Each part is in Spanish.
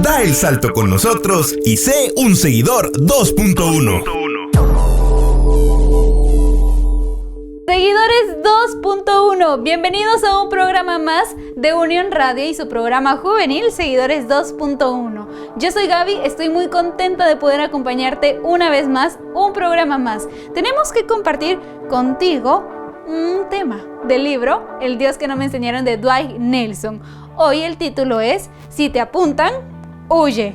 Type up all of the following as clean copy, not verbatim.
Da el salto con nosotros y sé un seguidor 2.1. Seguidores 2.1, bienvenidos a un programa más de Unión Radio y su programa juvenil Seguidores 2.1. Yo soy Gaby, estoy muy contenta de poder acompañarte una vez más, un programa más. Tenemos que compartir contigo un tema del libro El Dios que no me enseñaron de Dwight Nelson. Hoy el título es Si te apuntan, huye.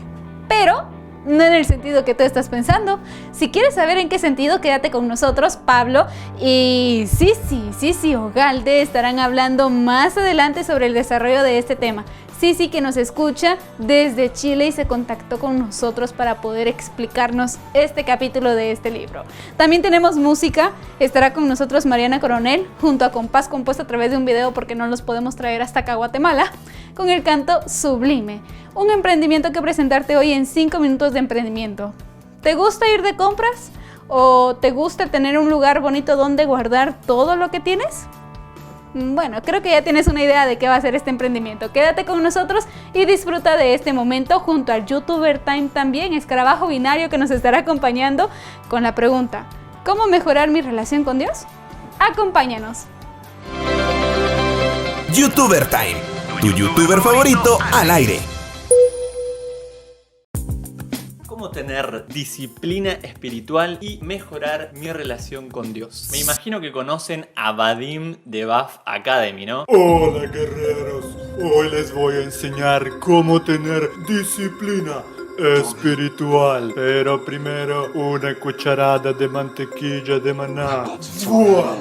Pero no en el sentido que tú estás pensando. Si quieres saber en qué sentido, quédate con nosotros, Pablo y Sisi Ogalde estarán hablando más adelante sobre el desarrollo de este tema. Sisi, que nos escucha desde Chile y se contactó con nosotros para poder explicarnos este capítulo de este libro. También tenemos música, estará con nosotros Mariana Coronel junto a compás compuesto a través de un video porque no los podemos traer hasta acá a Guatemala, con el canto Sublime, un emprendimiento que presentarte hoy en 5 minutos de emprendimiento. ¿Te gusta ir de compras? ¿O te gusta tener un lugar bonito donde guardar todo lo que tienes? Bueno, creo que ya tienes una idea de qué va a ser este emprendimiento. Quédate con nosotros y disfruta de este momento junto al YouTuber Time también, Escarabajo Binario, que nos estará acompañando con la pregunta: ¿cómo mejorar mi relación con Dios? Acompáñanos. YouTuber Time, tu YouTuber favorito al aire. ¿Cómo tener disciplina espiritual y mejorar mi relación con Dios? Me imagino que conocen a Vadim de Buff Academy, ¿no? Hola guerreros, hoy les voy a enseñar cómo tener disciplina espiritual. Pero primero una cucharada de mantequilla de maná. ¡Fua!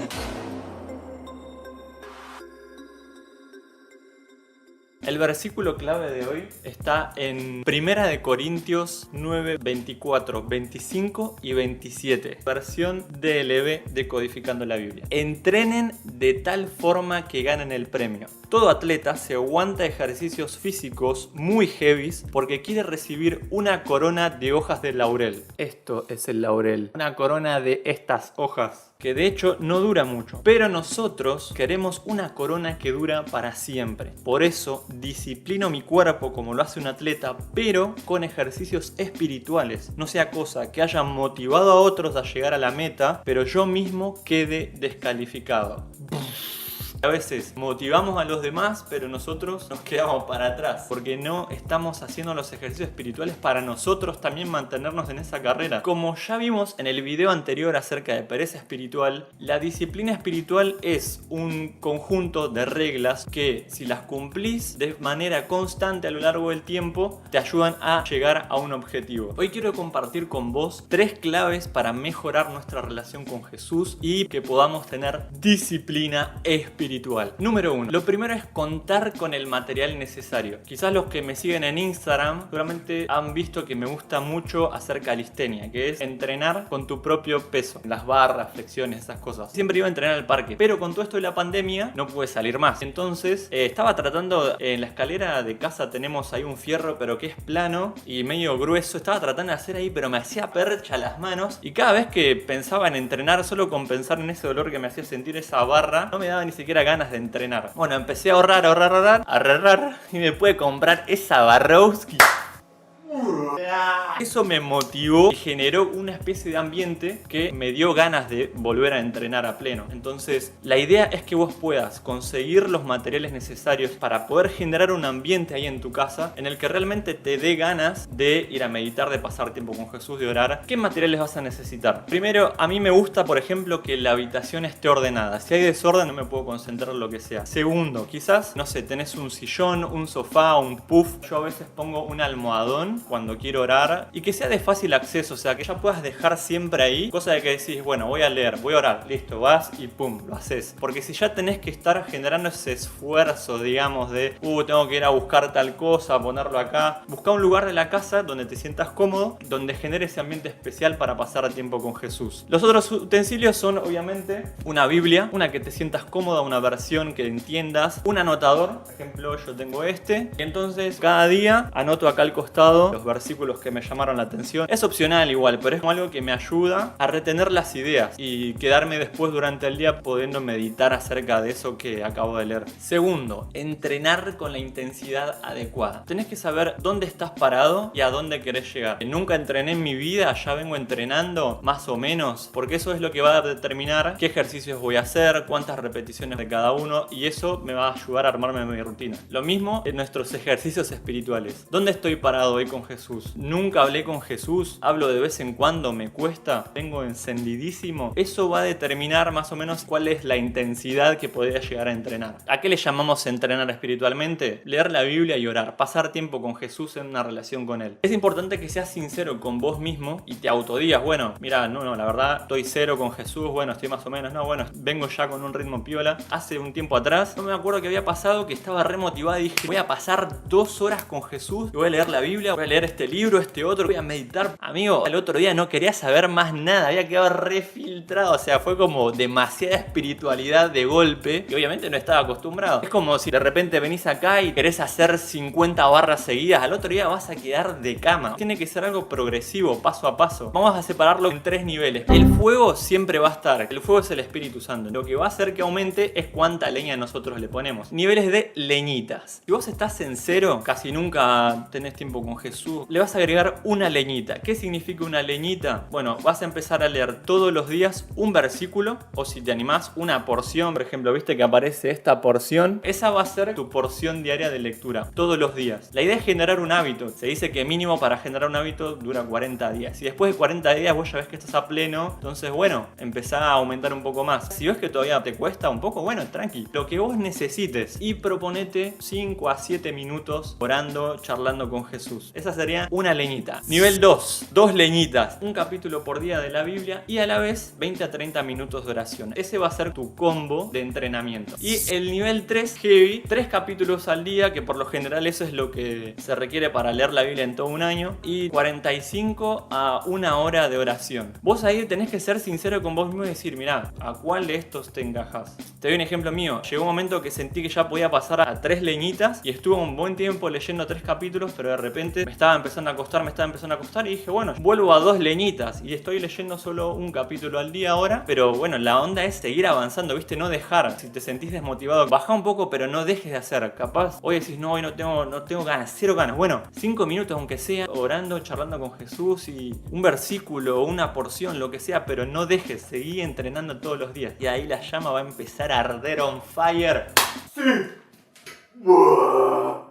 El versículo clave de hoy está en 1 de Corintios 9, 24, 25 y 27, versión DLB de Codificando la Biblia. Entrenen de tal forma que ganen el premio. Todo atleta se aguanta ejercicios físicos muy heavies porque quiere recibir una corona de hojas de laurel. Esto es el laurel, una corona de estas hojas que de hecho no dura mucho, pero nosotros queremos una corona que dura para siempre. Por eso disciplino mi cuerpo como lo hace un atleta, pero con ejercicios espirituales. No sea cosa que haya motivado a otros a llegar a la meta, pero yo mismo quede descalificado. A veces motivamos a los demás, pero nosotros nos quedamos para atrás porque no estamos haciendo los ejercicios espirituales para nosotros también mantenernos en esa carrera. Como ya vimos en el video anterior acerca de pereza espiritual, la disciplina espiritual es un conjunto de reglas que, si las cumplís de manera constante a lo largo del tiempo, te ayudan a llegar a un objetivo. Hoy quiero compartir con vos 3 claves para mejorar nuestra relación con Jesús y que podamos tener disciplina espiritual. Número 1. Lo primero es contar con el material necesario. Quizás los que me siguen en Instagram seguramente han visto que me gusta mucho hacer calistenia, que es entrenar con tu propio peso. Las barras, flexiones, esas cosas. Siempre iba a entrenar al parque, pero con todo esto de la pandemia no pude salir más. Entonces estaba tratando, en la escalera de casa tenemos ahí un fierro, pero que es plano y medio grueso. Estaba tratando de hacer ahí, pero me hacía percha las manos. Y cada vez que pensaba en entrenar, solo con pensar en ese dolor que me hacía sentir esa barra, no me daba ni siquiera ganas de entrenar. Bueno, empecé a ahorrar y me pude comprar esa Barrowski. Eso me motivó y generó una especie de ambiente que me dio ganas de volver a entrenar a pleno. Entonces, la idea es que vos puedas conseguir los materiales necesarios para poder generar un ambiente ahí en tu casa en el que realmente te dé ganas de ir a meditar, de pasar tiempo con Jesús, de orar. ¿Qué materiales vas a necesitar? Primero, a mí me gusta, por ejemplo, que la habitación esté ordenada. Si hay desorden, no me puedo concentrar en lo que sea. Segundo, quizás, no sé, tenés un sillón, un sofá, un puff. Yo a veces pongo un almohadón cuando quiero orar y que sea de fácil acceso, o sea, que ya puedas dejar siempre ahí, cosa de que decís, bueno, voy a leer, voy a orar, listo, vas y pum, lo haces. Porque si ya tenés que estar generando ese esfuerzo, digamos, de, tengo que ir a buscar tal cosa, ponerlo acá, busca un lugar de la casa donde te sientas cómodo, donde genere ese ambiente especial para pasar tiempo con Jesús. Los otros utensilios son, obviamente, una Biblia, una que te sientas cómoda, una versión que entiendas, un anotador, por ejemplo, yo tengo este, y entonces cada día anoto acá al costado los versículos que me llamaron la atención. Es opcional igual, pero es como algo que me ayuda a retener las ideas y quedarme después durante el día pudiendo meditar acerca de eso que acabo de leer. Segundo, entrenar con la intensidad adecuada. Tenés que saber dónde estás parado y a dónde querés llegar. Nunca entrené en mi vida, ya vengo entrenando más o menos, porque eso es lo que va a determinar qué ejercicios voy a hacer, cuántas repeticiones de cada uno, y eso me va a ayudar a armarme mi rutina. Lo mismo en nuestros ejercicios espirituales. ¿Dónde estoy parado hoy con Jesús? Nunca hablé con Jesús, hablo de vez en cuando, me cuesta, tengo encendidísimo. Eso va a determinar más o menos cuál es la intensidad que podría llegar a entrenar. ¿A qué le llamamos entrenar espiritualmente? Leer la Biblia y orar, pasar tiempo con Jesús en una relación con Él. Es importante que seas sincero con vos mismo y te autodigas, bueno, mira, no, la verdad, estoy cero con Jesús, bueno, estoy más o menos, no, bueno, vengo ya con un ritmo piola. Hace un tiempo atrás, no me acuerdo qué había pasado, que estaba re motivado y dije, voy a pasar 2 horas con Jesús, voy a leer la Biblia, voy a leer este libro, este otro, voy a meditar. Amigo, el otro día no quería saber más nada, había quedado refiltrado, o sea, fue como demasiada espiritualidad de golpe y obviamente no estaba acostumbrado. Es como si de repente venís acá y querés hacer 50 barras seguidas, al otro día vas a quedar de cama. Tiene que ser algo progresivo, paso a paso. Vamos a separarlo en 3 niveles. El fuego siempre va a estar, el fuego es el Espíritu Santo. Lo que va a hacer que aumente es cuánta leña nosotros le ponemos. Niveles de leñitas. Si vos estás en 0, casi nunca tenés tiempo con Jesús, le vas a agregar una leñita. ¿Qué significa una leñita? Bueno, vas a empezar a leer todos los días un versículo, o si te animás, una porción. Por ejemplo, viste que aparece esta porción, esa va a ser tu porción diaria de lectura todos los días. La idea es generar un hábito. Se dice que mínimo para generar un hábito dura 40 días. Si después de 40 días vos ya ves que estás a pleno, entonces bueno, empezá a aumentar un poco más. Si ves que todavía te cuesta un poco, bueno, tranqui, lo que vos necesites, y proponete 5 a 7 minutos orando, charlando con Jesús. Esa sería una leñita. Nivel 2, 2 leñitas, un capítulo por día de la Biblia y a la vez 20 a 30 minutos de oración. Ese va a ser tu combo de entrenamiento. Y el nivel 3, heavy, 3 capítulos al día, que por lo general eso es lo que se requiere para leer la Biblia en todo un año, y 45 a 1 hora de oración. Vos ahí tenés que ser sincero con vos mismo y decir, mirá, ¿a cuál de estos te encajas? Te doy un ejemplo mío. Llegó un momento que sentí que ya podía pasar a 3 leñitas y estuve un buen tiempo leyendo 3 capítulos, pero de repente me estaba empezando a costar y dije, bueno, vuelvo a 2 leñitas y estoy leyendo solo un capítulo al día ahora, pero bueno, la onda es seguir avanzando, ¿viste? No dejar. Si te sentís desmotivado, baja un poco, pero no dejes de hacer. Capaz, hoy decís, no, hoy no tengo ganas, 0 ganas. Bueno, 5 minutos aunque sea, orando, charlando con Jesús y un versículo, una porción, lo que sea, pero no dejes, seguí entrenando todos los días. Y ahí la llama va a empezar a arder on fire. ¡Sí!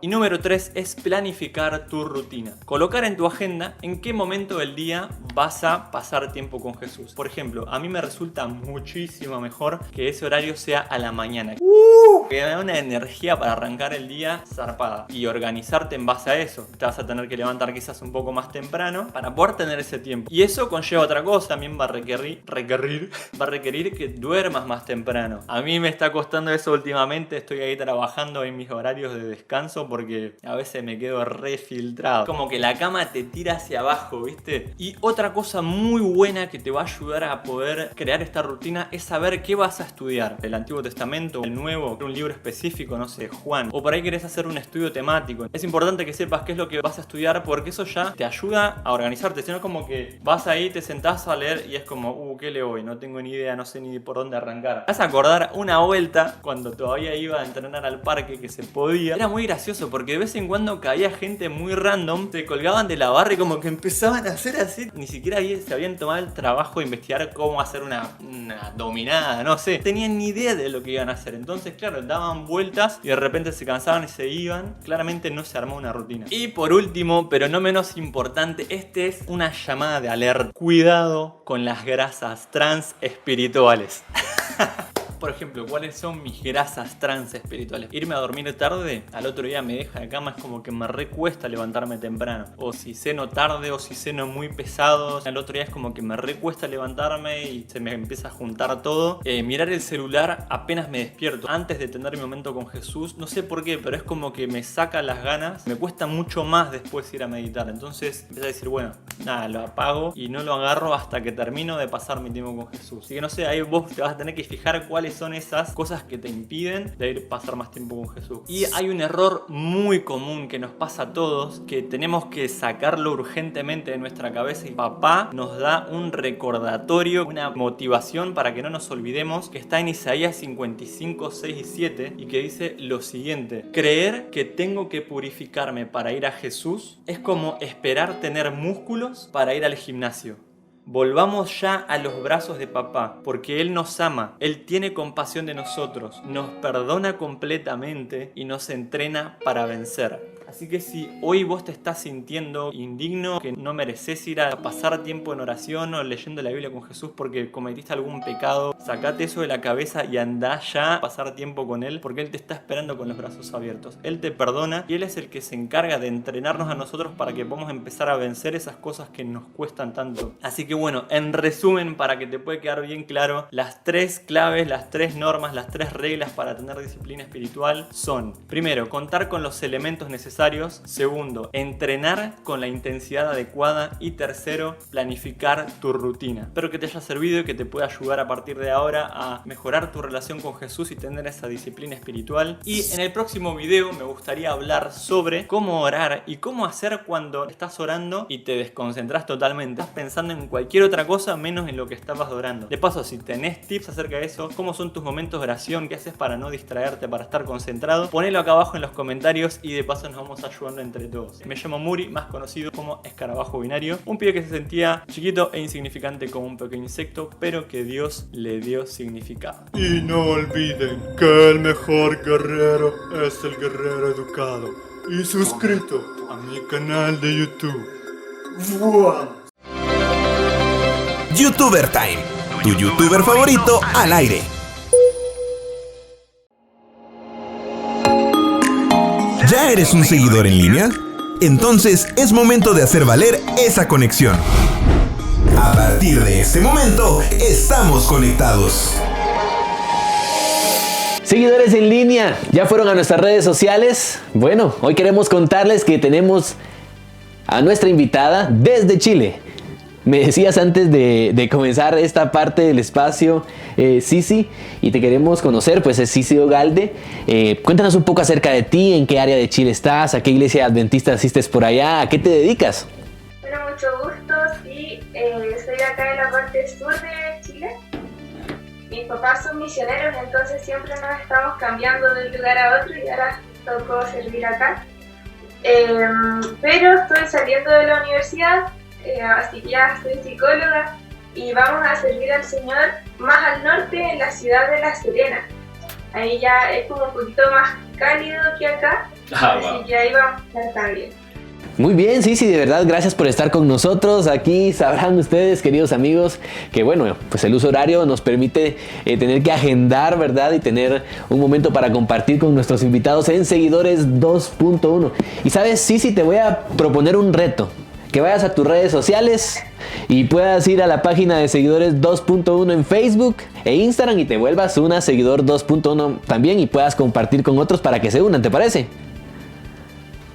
Y número 3 es planificar tu rutina. Colocar en tu agenda en qué momento del día vas a pasar tiempo con Jesús. Por ejemplo, a mí me resulta muchísimo mejor que ese horario sea a la mañana. Que me da una energía para arrancar el día zarpada. Y organizarte en base a eso. Te vas a tener que levantar quizás un poco más temprano para poder tener ese tiempo. Y eso conlleva otra cosa. También va a requerir que duermas más temprano. A mí me está costando eso últimamente. Estoy ahí trabajando en mis horarios de descanso porque a veces me quedo refiltrado. Como que la cama te tira hacia abajo, ¿viste? Y otra cosa muy buena que te va a ayudar a poder crear esta rutina es saber qué vas a estudiar. El Antiguo Testamento, el Nuevo, un libro específico, no sé, Juan. O por ahí querés hacer un estudio temático. Es importante que sepas qué es lo que vas a estudiar porque eso ya te ayuda a organizarte. Si no es como que vas ahí, te sentás a leer y es como, ¿qué leo hoy? No tengo ni idea, no sé ni por dónde arrancar. Vas a acordar una vuelta cuando todavía iba a entrenar al parque que se podía. Era muy gracioso porque de vez en cuando caía gente muy random, se colgaban de la barra y como que empezaban a hacer así. Ni siquiera se habían tomado el trabajo de investigar cómo hacer una dominada, no sé. Tenían ni idea de lo que iban a hacer. Entonces, claro, daban vueltas y de repente se cansaban y se iban. Claramente no se armó una rutina. Y por último, pero no menos importante, este es una llamada de alerta. Cuidado con las grasas trans espirituales. Por ejemplo, ¿cuáles son mis grasas trans espirituales? Irme a dormir tarde, al otro día me deja de cama, es como que me recuesta levantarme temprano. O si ceno tarde o si ceno muy pesado, al otro día es como que me recuesta levantarme y se me empieza a juntar todo. Mirar el celular apenas me despierto. Antes de tener mi momento con Jesús, no sé por qué, pero es como que me saca las ganas. Me cuesta mucho más después ir a meditar. Entonces empiezo a decir, bueno, nada, lo apago y no lo agarro hasta que termino de pasar mi tiempo con Jesús. Así que no sé, ahí vos te vas a tener que fijar cuáles cuáles son esas cosas que te impiden de ir pasar más tiempo con Jesús. Y hay un error muy común que nos pasa a todos, que tenemos que sacarlo urgentemente de nuestra cabeza, y papá nos da un recordatorio, una motivación para que no nos olvidemos, que está en Isaías 55, 6 y 7, y que dice lo siguiente: creer que tengo que purificarme para ir a Jesús es como esperar tener músculos para ir al gimnasio. Volvamos ya a los brazos de papá, porque Él nos ama, Él tiene compasión de nosotros, nos perdona completamente y nos entrena para vencer. Así que si hoy vos te estás sintiendo indigno, que no mereces ir a pasar tiempo en oración o leyendo la Biblia con Jesús porque cometiste algún pecado, sacate eso de la cabeza y andá ya a pasar tiempo con Él, porque Él te está esperando con los brazos abiertos. Él te perdona y Él es el que se encarga de entrenarnos a nosotros para que podamos empezar a vencer esas cosas que nos cuestan tanto. Así que bueno, en resumen, para que te pueda quedar bien claro, las 3 claves, las 3 normas, las 3 reglas para tener disciplina espiritual son: primero, contar con los elementos necesarios; segundo, entrenar con la intensidad adecuada; y tercero, planificar tu rutina. Espero que te haya servido y que te pueda ayudar a partir de ahora a mejorar tu relación con Jesús y tener esa disciplina espiritual. Y en el próximo video me gustaría hablar sobre cómo orar y cómo hacer cuando estás orando y te desconcentras totalmente. Estás pensando en cualquier otra cosa menos en lo que estabas orando. De paso, si tenés tips acerca de eso, cómo son tus momentos de oración, qué haces para no distraerte, para estar concentrado, ponelo acá abajo en los comentarios y de paso nos vamos ayudando entre todos. Me llamo Muri, más conocido como Escarabajo Binario, un pibe que se sentía chiquito e insignificante como un pequeño insecto, pero que Dios le dio significado. Y no olviden que el mejor guerrero es el guerrero educado. Y suscrito a mi canal de YouTube. ¡Wow! YouTuber Time, tu youtuber favorito al aire. ¿Ya eres un seguidor en línea? Entonces es momento de hacer valer esa conexión. A partir de este momento, estamos conectados. Seguidores en línea, ¿ya fueron a nuestras redes sociales? Bueno, hoy queremos contarles que tenemos a nuestra invitada desde Chile. Me decías antes de comenzar esta parte del espacio, Sisi, y te queremos conocer, pues es Sisi Ogalde. Cuéntanos un poco acerca de ti, en qué área de Chile estás, a qué iglesia adventista asistes por allá, a qué te dedicas. Bueno, mucho gusto, sí, soy de acá de la parte sur de Chile. Mis papás son misioneros, entonces siempre nos estamos cambiando de un lugar a otro y ahora tocó servir acá. Pero estoy saliendo de la universidad. Así que ya soy psicóloga y vamos a servir al Señor más al norte, en la ciudad de La Serena. Ahí ya es como un poquito más cálido que acá, así que ahí vamos a estar también. Muy bien, sí, de verdad, gracias por estar con nosotros. Aquí sabrán ustedes, queridos amigos, que bueno, pues el uso horario nos permite tener que agendar, ¿verdad? Y tener un momento para compartir con nuestros invitados en Seguidores 2.1. Y sabes, sí, te voy a proponer un reto. Que vayas a tus redes sociales y puedas ir a la página de Seguidores 2.1 en Facebook e Instagram y te vuelvas una Seguidor 2.1 también y puedas compartir con otros para que se unan, ¿te parece?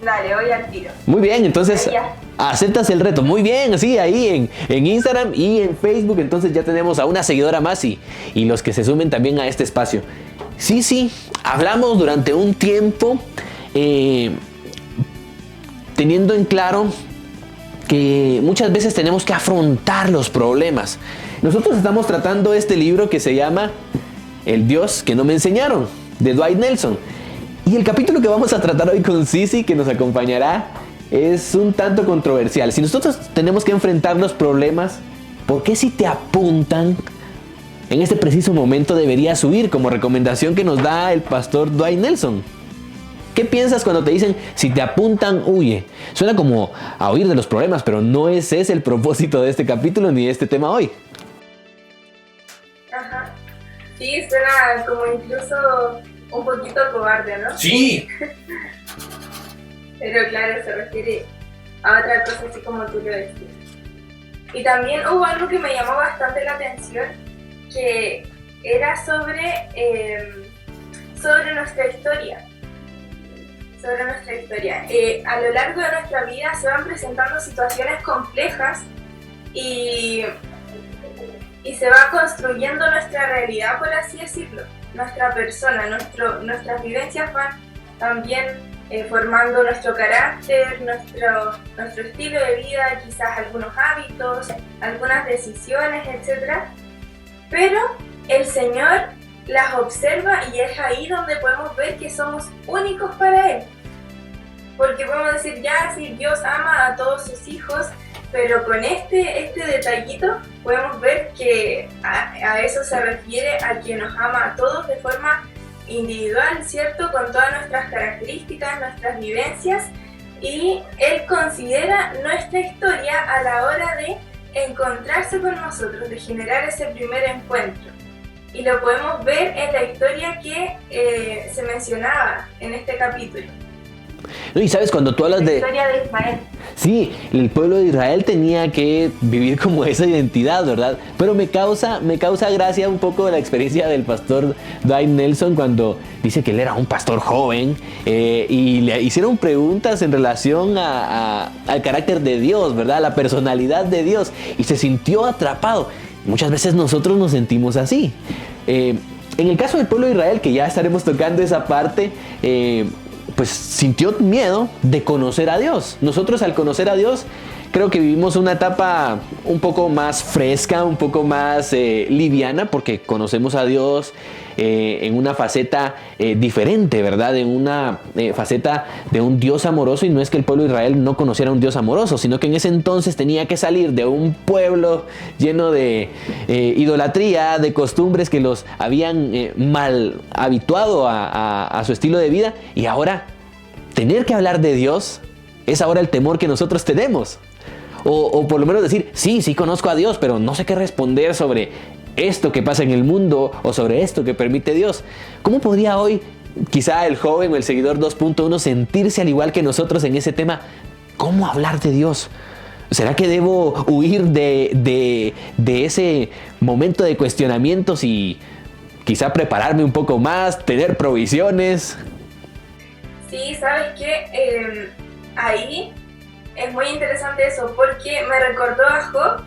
Dale, voy al tiro. Muy bien, entonces aceptas el reto. Muy bien, así ahí en Instagram y en Facebook. Entonces ya tenemos a una seguidora más y los que se sumen también a este espacio. Sí, hablamos durante un tiempo teniendo en claro que muchas veces tenemos que afrontar los problemas. Nosotros estamos tratando este libro que se llama El Dios que no me enseñaron, de Dwight Nelson. Y el capítulo que vamos a tratar hoy con Sisi, que nos acompañará, es un tanto controversial. Si nosotros tenemos que enfrentar los problemas, ¿por qué si te apuntan, en este preciso momento deberías huir? Como recomendación que nos da el pastor Dwight Nelson. ¿Qué piensas cuando te dicen, si te apuntan, huye? Suena como a huir de los problemas, pero no ese es el propósito de este capítulo ni de este tema hoy. Ajá. Sí, suena como incluso un poquito cobarde, ¿no? Sí. Pero claro, se refiere a otra cosa así como tú lo decías. Y también hubo algo que me llamó bastante la atención, que era sobre nuestra historia. A lo largo de nuestra vida se van presentando situaciones complejas y y se va construyendo nuestra realidad, por así decirlo. Nuestra persona, nuestras vivencias van también formando nuestro carácter, nuestro estilo de vida, quizás algunos hábitos, algunas decisiones, etc. Pero el Señor las observa y es ahí donde podemos ver que somos únicos para Él. Porque podemos decir, ya, sí, Dios ama a todos sus hijos, pero con este detallito podemos ver que a eso se refiere, a que nos ama a todos de forma individual, ¿cierto? Con todas nuestras características, nuestras vivencias, y Él considera nuestra historia a la hora de encontrarse con nosotros, de generar ese primer encuentro. Y lo podemos ver en la historia que se mencionaba en este capítulo. No, y sabes, cuando tú hablas La de... historia de Ismael. Sí, el pueblo de Israel tenía que vivir como esa identidad, ¿verdad? Pero me causa gracia un poco la experiencia del pastor Dwight Nelson cuando dice que él era un pastor joven y le hicieron preguntas en relación al carácter de Dios, ¿verdad? La personalidad de Dios, y se sintió atrapado. Muchas veces nosotros nos sentimos así. En el caso del pueblo de Israel, que ya estaremos tocando esa parte, pues sintió miedo de conocer a Dios. Nosotros, al conocer a Dios, creo que vivimos una etapa un poco más fresca, un poco más liviana, porque conocemos a Dios en una faceta diferente, ¿verdad? En una faceta de un Dios amoroso, y no es que el pueblo de Israel no conociera a un Dios amoroso, sino que en ese entonces tenía que salir de un pueblo lleno de idolatría, de costumbres que los habían mal habituado a su estilo de vida, y ahora tener que hablar de Dios es ahora el temor que nosotros tenemos. O por lo menos decir, sí conozco a Dios, pero no sé qué responder sobre esto que pasa en el mundo o sobre esto que permite Dios. ¿Cómo podría hoy quizá el joven o el seguidor 2.1 sentirse al igual que nosotros en ese tema? ¿Cómo hablar de Dios? ¿Será que debo huir de ese momento de cuestionamientos y quizá prepararme un poco más, tener provisiones? Sí, ¿sabes qué? Ahí es muy interesante eso, porque me recordó a Job,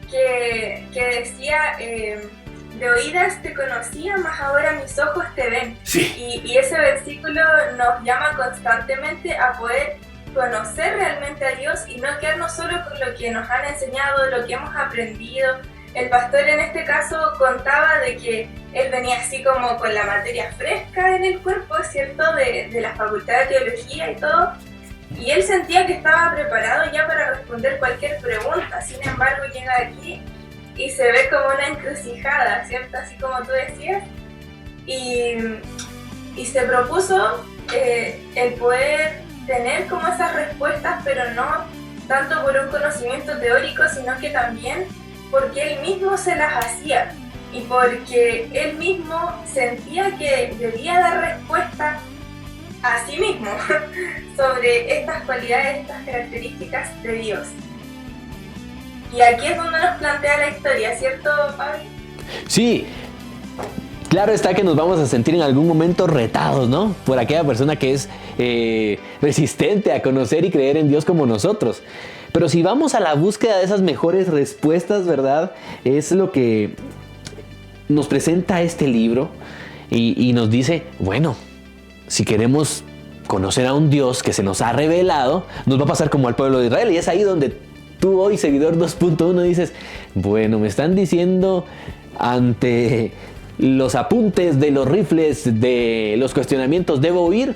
que decía, de oídas te conocía, mas ahora mis ojos te ven. Sí. Y ese versículo nos llama constantemente a poder conocer realmente a Dios y no quedarnos solo con lo que nos han enseñado, lo que hemos aprendido. El pastor en este caso contaba de que él venía así como con la materia fresca en el cuerpo, ¿cierto? De la facultad de teología y todo. Y él sentía que estaba preparado ya para responder cualquier pregunta. Sin embargo, llega aquí y se ve como una encrucijada, ¿cierto? Así como tú decías. Y se propuso el poder tener como esas respuestas, pero no tanto por un conocimiento teórico, sino que también porque él mismo se las hacía y porque él mismo sentía que debía dar respuesta a sí mismo sobre estas cualidades, estas características de Dios. Y aquí es donde nos plantea la historia, ¿cierto, Pablo? Sí, claro está que nos vamos a sentir en algún momento retados, ¿no? Por aquella persona que es resistente a conocer y creer en Dios como nosotros. Pero si vamos a la búsqueda de esas mejores respuestas, ¿verdad? Es lo que nos presenta este libro y nos dice, bueno, si queremos conocer a un Dios que se nos ha revelado, nos va a pasar como al pueblo de Israel. Y es ahí donde tú hoy, seguidor 2.1, dices, bueno, me están diciendo ante los apuntes de los rifles, de los cuestionamientos, ¿debo huir?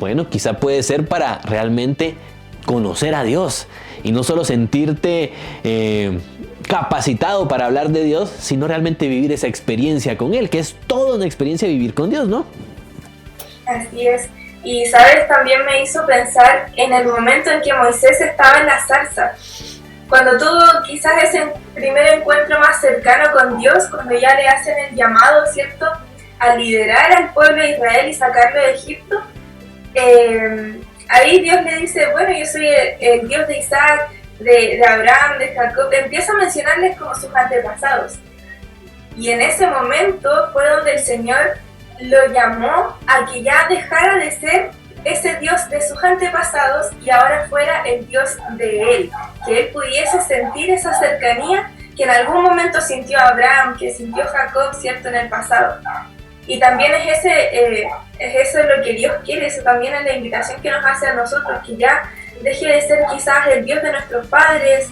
Bueno, quizá puede ser para realmente conocer a Dios y no solo sentirte capacitado para hablar de Dios, sino realmente vivir esa experiencia con Él, que es toda una experiencia vivir con Dios, ¿no? Así es. Y sabes, también me hizo pensar en el momento en que Moisés estaba en la zarza. Cuando tuvo quizás ese primer encuentro más cercano con Dios, cuando ya le hacen el llamado, ¿cierto?, a liderar al pueblo de Israel y sacarlo de Egipto, ahí Dios le dice, bueno, yo soy el Dios de Isaac, de Abraham, de Jacob. Empieza a mencionarles como sus antepasados. Y en ese momento fue donde el Señor lo llamó a que ya dejara de ser ese Dios de sus antepasados y ahora fuera el Dios de él, que él pudiese sentir esa cercanía que en algún momento sintió Abraham, que sintió Jacob, ¿cierto?, en el pasado. Y también es eso lo que Dios quiere, eso también es la invitación que nos hace a nosotros, que ya deje de ser quizás el Dios de nuestros padres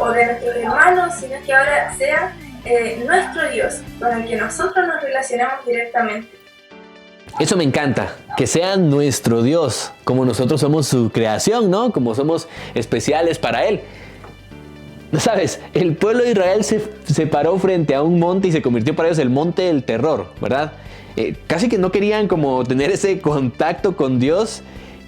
o de nuestros hermanos, sino que ahora sea nuestro Dios, con el que nosotros nos relacionamos directamente. Eso me encanta, que sea nuestro Dios, como nosotros somos su creación, ¿no? Como somos especiales para Él. ¿Sabes? El pueblo de Israel se paró frente a un monte y se convirtió para ellos el monte del terror, ¿verdad? Casi que no querían como tener ese contacto con Dios,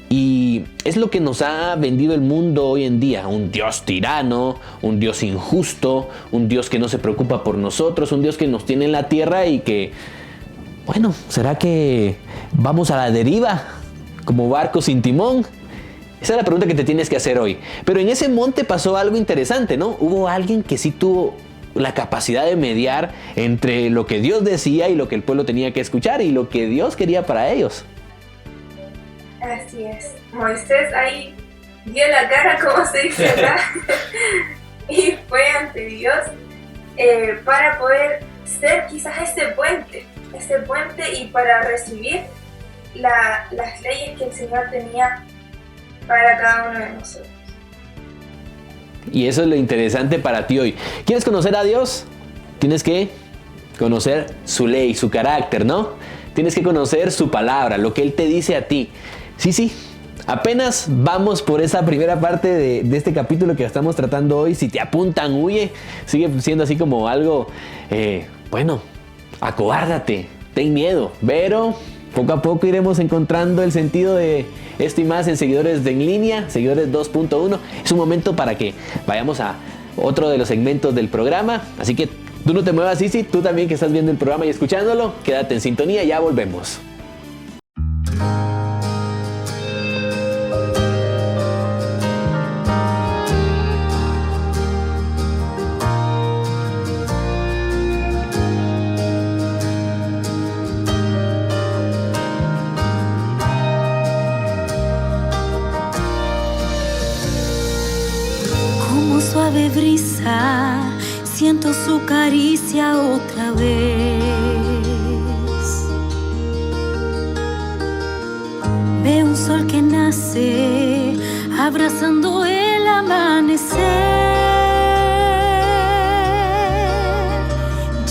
y es lo que nos ha vendido el mundo hoy en día. Un Dios tirano, un Dios injusto, un Dios que no se preocupa por nosotros, un Dios que nos tiene en la tierra y que, bueno, ¿será que vamos a la deriva como barco sin timón? Esa es la pregunta que te tienes que hacer hoy. Pero en ese monte pasó algo interesante, ¿no? Hubo alguien que sí tuvo la capacidad de mediar entre lo que Dios decía y lo que el pueblo tenía que escuchar y lo que Dios quería para ellos. Así es. Moisés ahí dio la cara, como se dice acá, y fue ante Dios para poder ser quizás ese puente y para recibir las leyes que el Señor tenía para cada uno de nosotros. Y eso es lo interesante para ti hoy. ¿Quieres conocer a Dios? Tienes que conocer su ley, su carácter, ¿no? Tienes que conocer su palabra, lo que Él te dice a ti. Sí, apenas vamos por esa primera parte de este capítulo que estamos tratando hoy. Si te apuntan, huye. Sigue siendo así como algo, acobárdate, ten miedo. Pero poco a poco iremos encontrando el sentido de esto y más en Seguidores en Línea, Seguidores 2.1. Es un momento para que vayamos a otro de los segmentos del programa. Así que tú no te muevas, Sisi, tú también que estás viendo el programa y escuchándolo, quédate en sintonía, ya volvemos. Suave brisa, siento su caricia otra vez. Veo un sol que nace, abrazando el amanecer.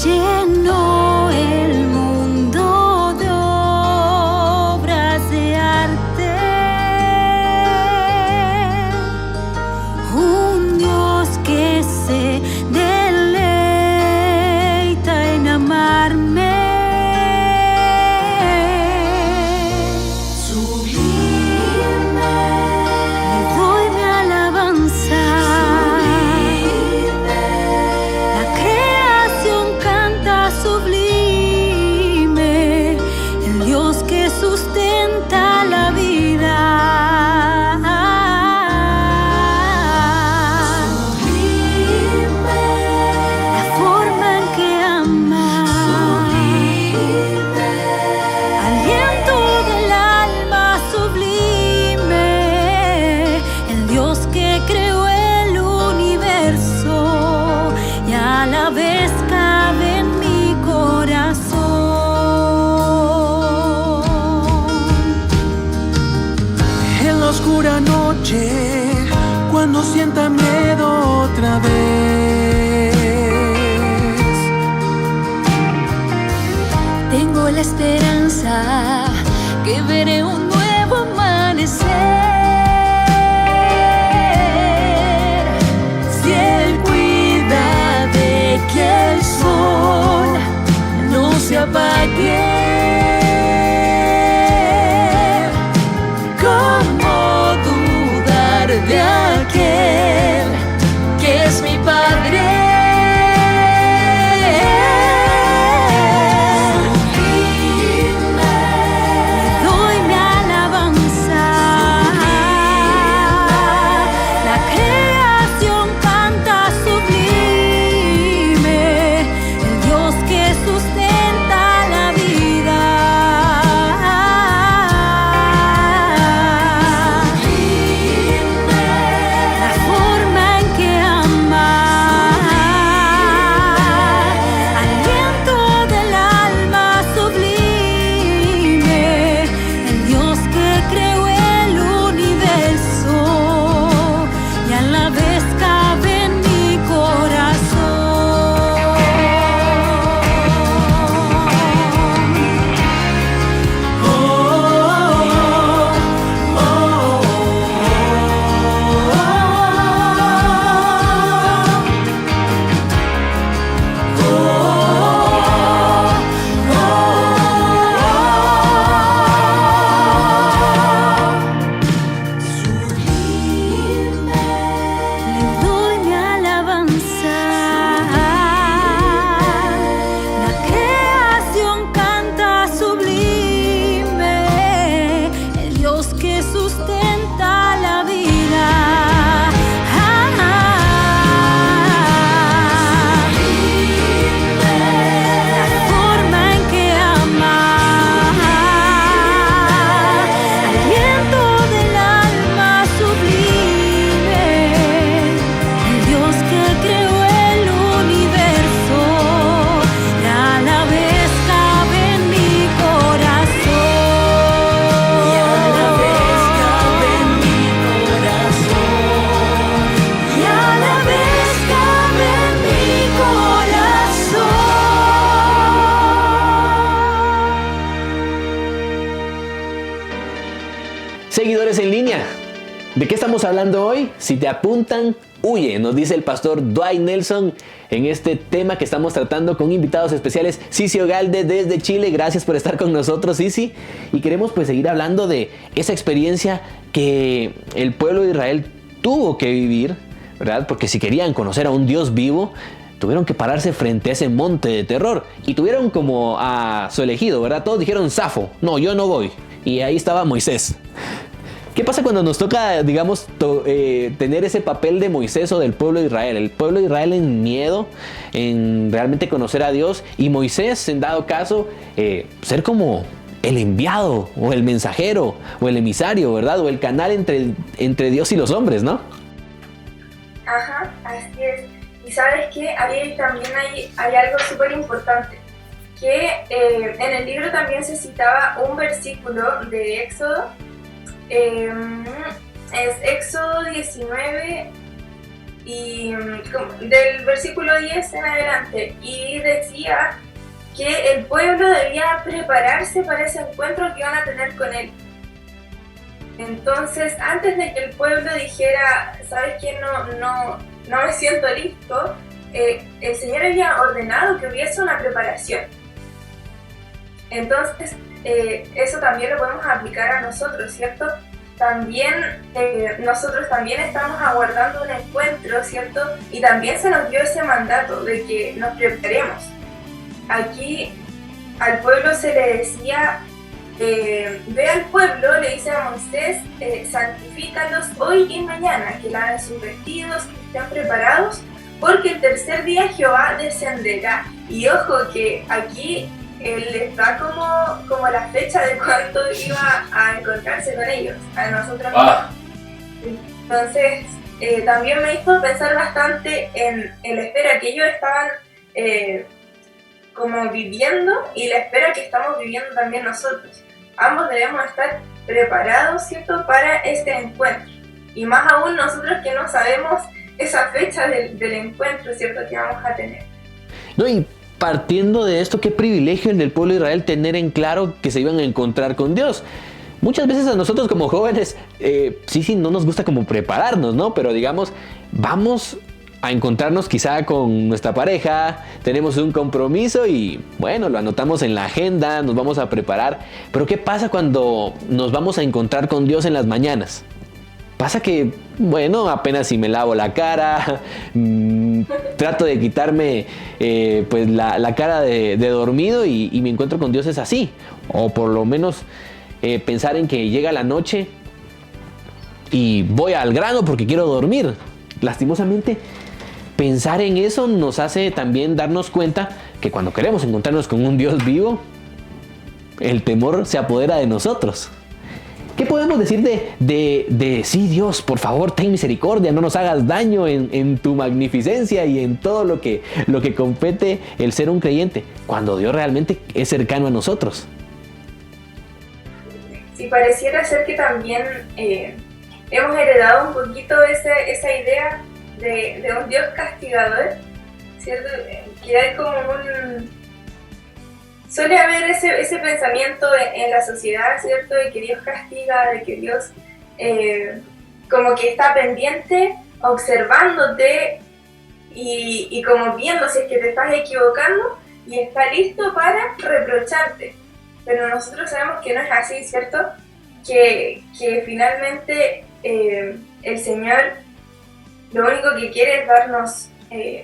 Llenó el mundo de obras de arte. Un Dios que se deleita en amarme. Sublime, le doy mi alabanza. Sublime, la creación canta sublime, el Dios que sustenta la vida. Cuando sienta miedo otra vez, tengo la esperanza que veré un nuevo amanecer. Si Él cuida de que el sol no se apague, de aquel que es mi Padre. Sublime, le doy mi alabanza. cuenta la vida. La forma en que ama, aliento del alma sublime, el Dios que creó el universo, y a la vez cabe en mi corazón. Y a la vez cabe en mi corazón. Y a la vez cabe en mi corazón. Seguidores en línea, ¿de qué estamos hablando hoy? Si te apuntan, huye, nos dice el pastor Dwight Nelson en este tema que estamos tratando con invitados especiales. Sisi Ogalde desde Chile, gracias por estar con nosotros, Sisi. Y queremos pues seguir hablando de esa experiencia que el pueblo de Israel tuvo que vivir, ¿verdad? Porque si querían conocer a un Dios vivo, tuvieron que pararse frente a ese monte de terror y tuvieron como a su elegido, ¿verdad? Todos dijeron, zafo, no, yo no voy. Y ahí estaba Moisés. ¿Qué pasa cuando nos toca, digamos, tener ese papel de Moisés o del pueblo de Israel? El pueblo de Israel en miedo, en realmente conocer a Dios, y Moisés, en dado caso, ser como el enviado o el mensajero o el emisario, ¿verdad? O el canal entre Dios y los hombres, ¿no? Ajá, así es. Y sabes que ahí también hay algo súper importante, que en el libro también se citaba un versículo de Éxodo, es Éxodo 19 y del versículo 10 en adelante, y decía que el pueblo debía prepararse para ese encuentro que iban a tener con él. Entonces, antes de que el pueblo dijera, ¿sabes qué? No me siento listo, el Señor había ordenado que hubiese una preparación. Entonces, eso también lo podemos aplicar a nosotros, ¿cierto? También nosotros también estamos aguardando un encuentro, ¿cierto? Y también se nos dio ese mandato de que nos preparemos. Aquí al pueblo se le decía, ve al pueblo, le dice a Moisés, santifícalos hoy y mañana, que laven sus vestidos, que estén preparados, porque el tercer día Jehová descenderá. Y ojo que aquí él está como la fecha de cuándo iba a encontrarse con ellos, a nosotros. Entonces, también me hizo pensar bastante en la espera que ellos estaban como viviendo y la espera que estamos viviendo también nosotros. Ambos debemos estar preparados, ¿cierto?, para este encuentro. Y más aún nosotros que no sabemos esa fecha del encuentro, ¿cierto?, que vamos a tener. No, y partiendo de esto, qué privilegio el del pueblo de Israel tener en claro que se iban a encontrar con Dios. Muchas veces a nosotros como jóvenes, sí, no nos gusta como prepararnos, ¿no? Pero digamos, vamos a encontrarnos quizá con nuestra pareja, tenemos un compromiso y bueno, lo anotamos en la agenda, nos vamos a preparar. Pero ¿qué pasa cuando nos vamos a encontrar con Dios en las mañanas? Pasa que, bueno, apenas si me lavo la cara, trato de quitarme pues la cara de dormido y me encuentro con Dios es así. O por lo menos pensar en que llega la noche y voy al grano porque quiero dormir. Lastimosamente, pensar en eso nos hace también darnos cuenta que cuando queremos encontrarnos con un Dios vivo, el temor se apodera de nosotros. ¿Qué podemos decir de sí, Dios, por favor, ten misericordia, no nos hagas daño en tu magnificencia y en todo lo que compete el ser un creyente, cuando Dios realmente es cercano a nosotros? Sí, pareciera ser que también hemos heredado un poquito esa idea de un Dios castigador, ¿cierto? Que hay como suele haber ese pensamiento en la sociedad, ¿cierto? De que Dios castiga, de que Dios como que está pendiente, observándote y como viendo si es que te estás equivocando y está listo para reprocharte. Pero nosotros sabemos que no es así, ¿cierto? Que finalmente el Señor lo único que quiere es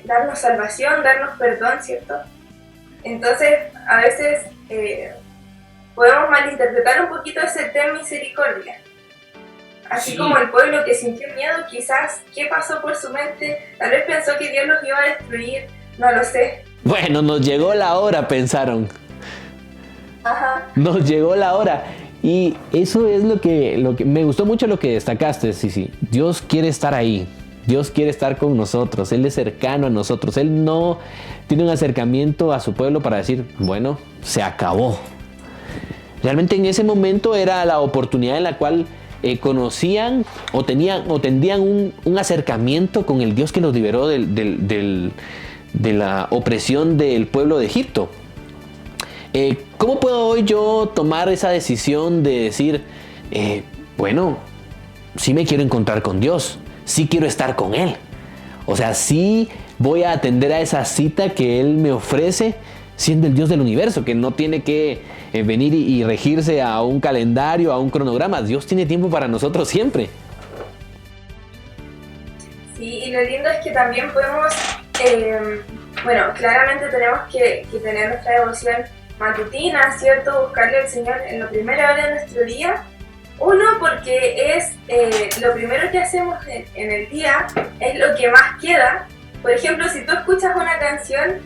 darnos salvación, darnos perdón, ¿cierto? Entonces, a veces podemos malinterpretar un poquito ese ten misericordia. Así Sí. como el pueblo que sintió miedo, quizás, ¿qué pasó por su mente? Tal vez pensó que Dios los iba a destruir, no lo sé. Bueno, nos llegó la hora, pensaron. Ajá. Nos llegó la hora. Y eso es lo que me gustó mucho lo que destacaste, sí. Dios quiere estar ahí. Dios quiere estar con nosotros. Él es cercano a nosotros. Él no tiene un acercamiento a su pueblo para decir, bueno, se acabó. Realmente en ese momento era la oportunidad en la cual conocían o tendrían un acercamiento con el Dios que los liberó de la opresión del pueblo de Egipto. ¿Cómo puedo hoy yo tomar esa decisión de decir, bueno, sí me quiero encontrar con Dios, sí quiero estar con Él? O sea, sí voy a atender a esa cita que Él me ofrece, siendo el Dios del universo, que no tiene que venir y regirse a un calendario, a un cronograma. Dios tiene tiempo para nosotros siempre. Sí, y lo lindo es que también podemos, bueno, claramente tenemos que tener nuestra devoción matutina, ¿cierto? Buscarle al Señor en la primera hora de nuestro día. Uno, porque es lo primero que hacemos en el día, es lo que más queda. Por ejemplo, si tú escuchas una canción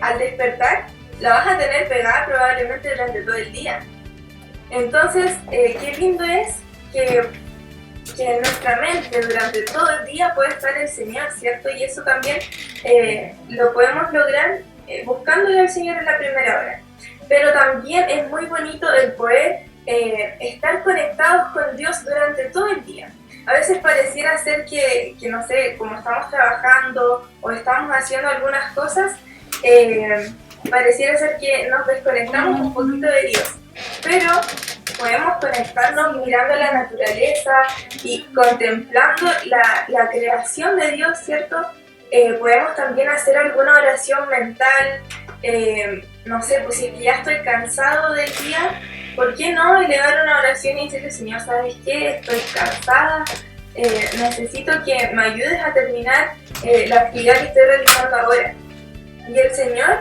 al despertar, la vas a tener pegada probablemente durante todo el día. Entonces, qué lindo es que en nuestra mente durante todo el día puede estar el Señor, ¿cierto? Y eso también lo podemos lograr buscándole al Señor en la primera hora. Pero también es muy bonito el poder estar conectados con Dios durante todo el día. A veces pareciera ser que no sé, como estamos trabajando o estamos haciendo algunas cosas, pareciera ser que nos desconectamos un poquito de Dios. Pero podemos conectarnos mirando la naturaleza y contemplando la creación de Dios, ¿cierto? Podemos también hacer alguna oración mental, no sé, pues si ya estoy cansado del día, ¿por qué no elevar una oración y decirle, Señor, ¿sabes qué? Estoy cansada, necesito que me ayudes a terminar la actividad que estoy realizando ahora. Y el Señor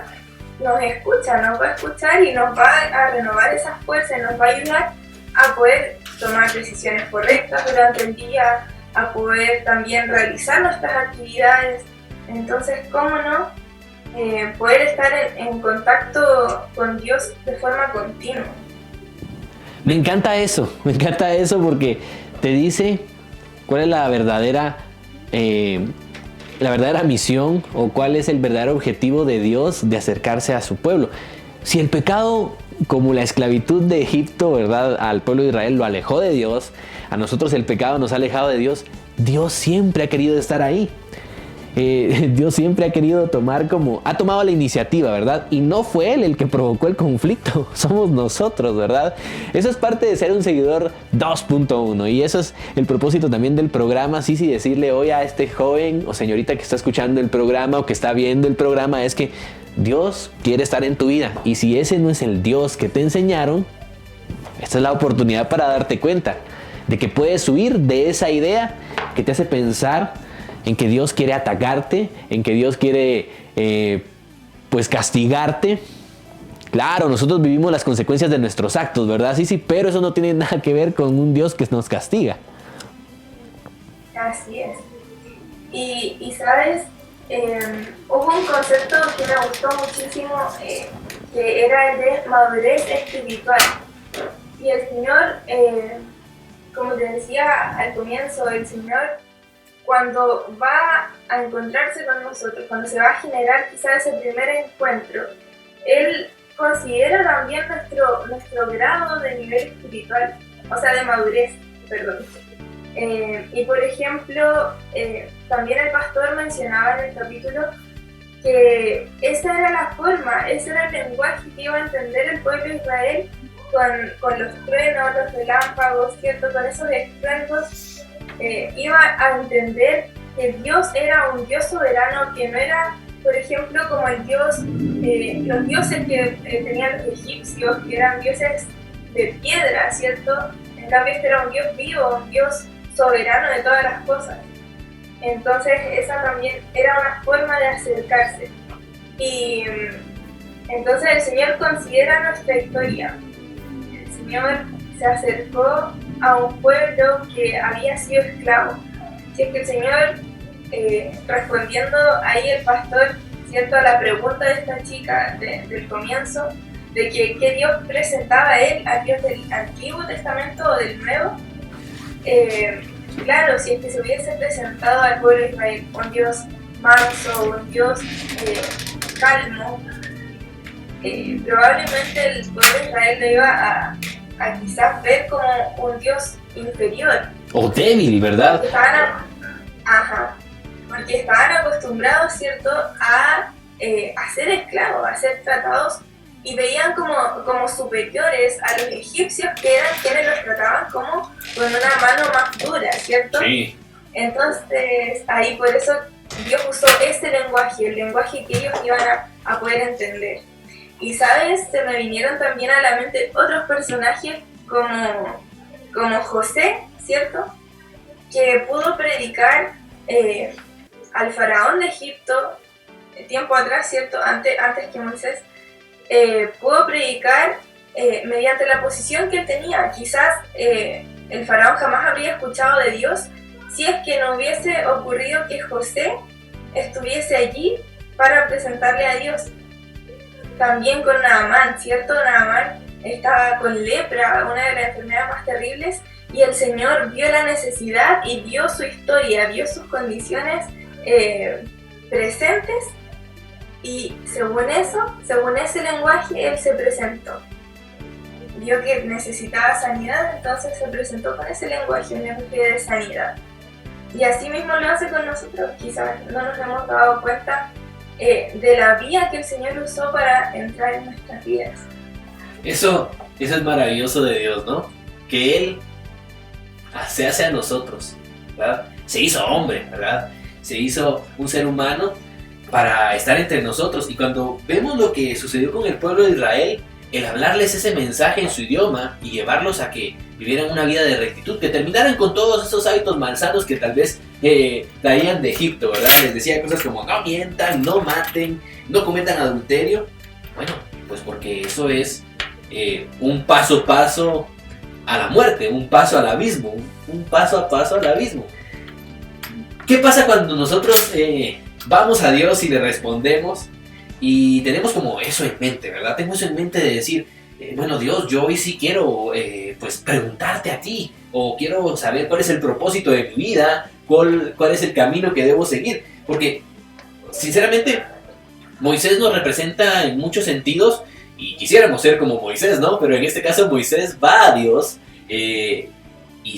nos escucha, nos va a escuchar y nos va a renovar esas fuerzas, nos va a ayudar a poder tomar decisiones correctas durante el día, a poder también realizar nuestras actividades. Entonces, ¿cómo no? Poder estar en contacto con Dios de forma continua. Me encanta eso porque te dice cuál es la verdadera misión o cuál es el verdadero objetivo de Dios de acercarse a su pueblo. Si el pecado, como la esclavitud de Egipto, ¿verdad?, al pueblo de Israel lo alejó de Dios, a nosotros el pecado nos ha alejado de Dios, Dios siempre ha querido estar ahí. Dios siempre ha querido ha tomado la iniciativa, ¿verdad? Y no fue Él el que provocó el conflicto, somos nosotros, ¿verdad? Eso es parte de ser un seguidor 2.1 y eso es el propósito también del programa. Sí, decirle hoy a este joven o señorita que está escuchando el programa o que está viendo el programa es que Dios quiere estar en tu vida y si ese no es el Dios que te enseñaron, esta es la oportunidad para darte cuenta de que puedes huir de esa idea que te hace pensar en que Dios quiere atacarte, en que Dios quiere pues castigarte. Claro, nosotros vivimos las consecuencias de nuestros actos, ¿verdad? Sí, pero eso no tiene nada que ver con un Dios que nos castiga. Así es. Y sabes, hubo un concepto que me gustó muchísimo, que era el de madurez espiritual. Y el Señor, como te decía al comienzo, el Señor, cuando va a encontrarse con nosotros, cuando se va a generar quizás ese primer encuentro, Él considera también nuestro grado de nivel espiritual, o sea, de madurez, perdón. Y por ejemplo, también el pastor mencionaba en el capítulo que esa era la forma, ese era el lenguaje que iba a entender el pueblo de Israel con los truenos, los relámpagos, ¿cierto? Con esos estruendos. Iba a entender que Dios era un Dios soberano, que no era, por ejemplo, como el Dios, los dioses que tenían los egipcios, que eran dioses de piedra, ¿cierto? En cambio este era un Dios vivo, un Dios soberano de todas las cosas. Entonces esa también era una forma de acercarse. Y entonces el Señor considera nuestra historia. El Señor se acercó a un pueblo que había sido esclavo. Si es que el Señor, respondiendo ahí el pastor, ¿cierto?, a la pregunta de esta chica del comienzo, de que qué Dios presentaba a él, ¿al Dios del Antiguo Testamento o del Nuevo? Claro, si es que se hubiese presentado al pueblo de Israel un Dios manso, un Dios calmo, probablemente el pueblo de Israel lo iba a quizás ver como un Dios inferior. O débil, ¿verdad? Porque estaban acostumbrados, ¿cierto?, a ser esclavos, a ser tratados, y veían como superiores a los egipcios, que eran quienes los trataban como con una mano más dura, ¿cierto? Sí. Entonces, ahí por eso Dios usó ese lenguaje, el lenguaje que ellos iban a poder entender. Y, ¿sabes? Se me vinieron también a la mente otros personajes como José, ¿cierto?, que pudo predicar al faraón de Egipto tiempo atrás, ¿cierto?, antes que Moisés, pudo predicar mediante la posición que él tenía. Quizás el faraón jamás habría escuchado de Dios si es que no hubiese ocurrido que José estuviese allí para presentarle a Dios. También con Naamán, ¿cierto? Naamán estaba con lepra, una de las enfermedades más terribles, y el Señor vio la necesidad y vio su historia, vio sus condiciones presentes, y según ese lenguaje, Él se presentó. Vio que necesitaba sanidad, entonces se presentó con ese lenguaje, un lenguaje de sanidad. Y así mismo lo hace con nosotros. Quizás no nos hemos dado cuenta de la vía que el Señor usó para entrar en nuestras vidas. Eso es maravilloso de Dios, ¿no? Que Él se hace a nosotros, ¿verdad? Se hizo hombre, ¿verdad? Se hizo un ser humano para estar entre nosotros. Y cuando vemos lo que sucedió con el pueblo de Israel, el hablarles ese mensaje en su idioma y llevarlos a que vivieran una vida de rectitud, que terminaran con todos esos hábitos malsanos que tal vez traían de Egipto, ¿verdad? Les decía cosas como no mientan, no maten, no cometan adulterio. Bueno, pues porque eso es un paso a paso a la muerte, un paso al abismo, un paso a paso al abismo. ¿Qué pasa cuando nosotros vamos a Dios y le respondemos y tenemos como eso en mente, ¿verdad? Tengo eso en mente de decir, bueno, Dios, yo hoy sí quiero pues preguntarte a ti, o quiero saber cuál es el propósito de mi vida, cuál es el camino que debo seguir, porque sinceramente Moisés nos representa en muchos sentidos y quisiéramos ser como Moisés, ¿no? Pero en este caso Moisés va a Dios y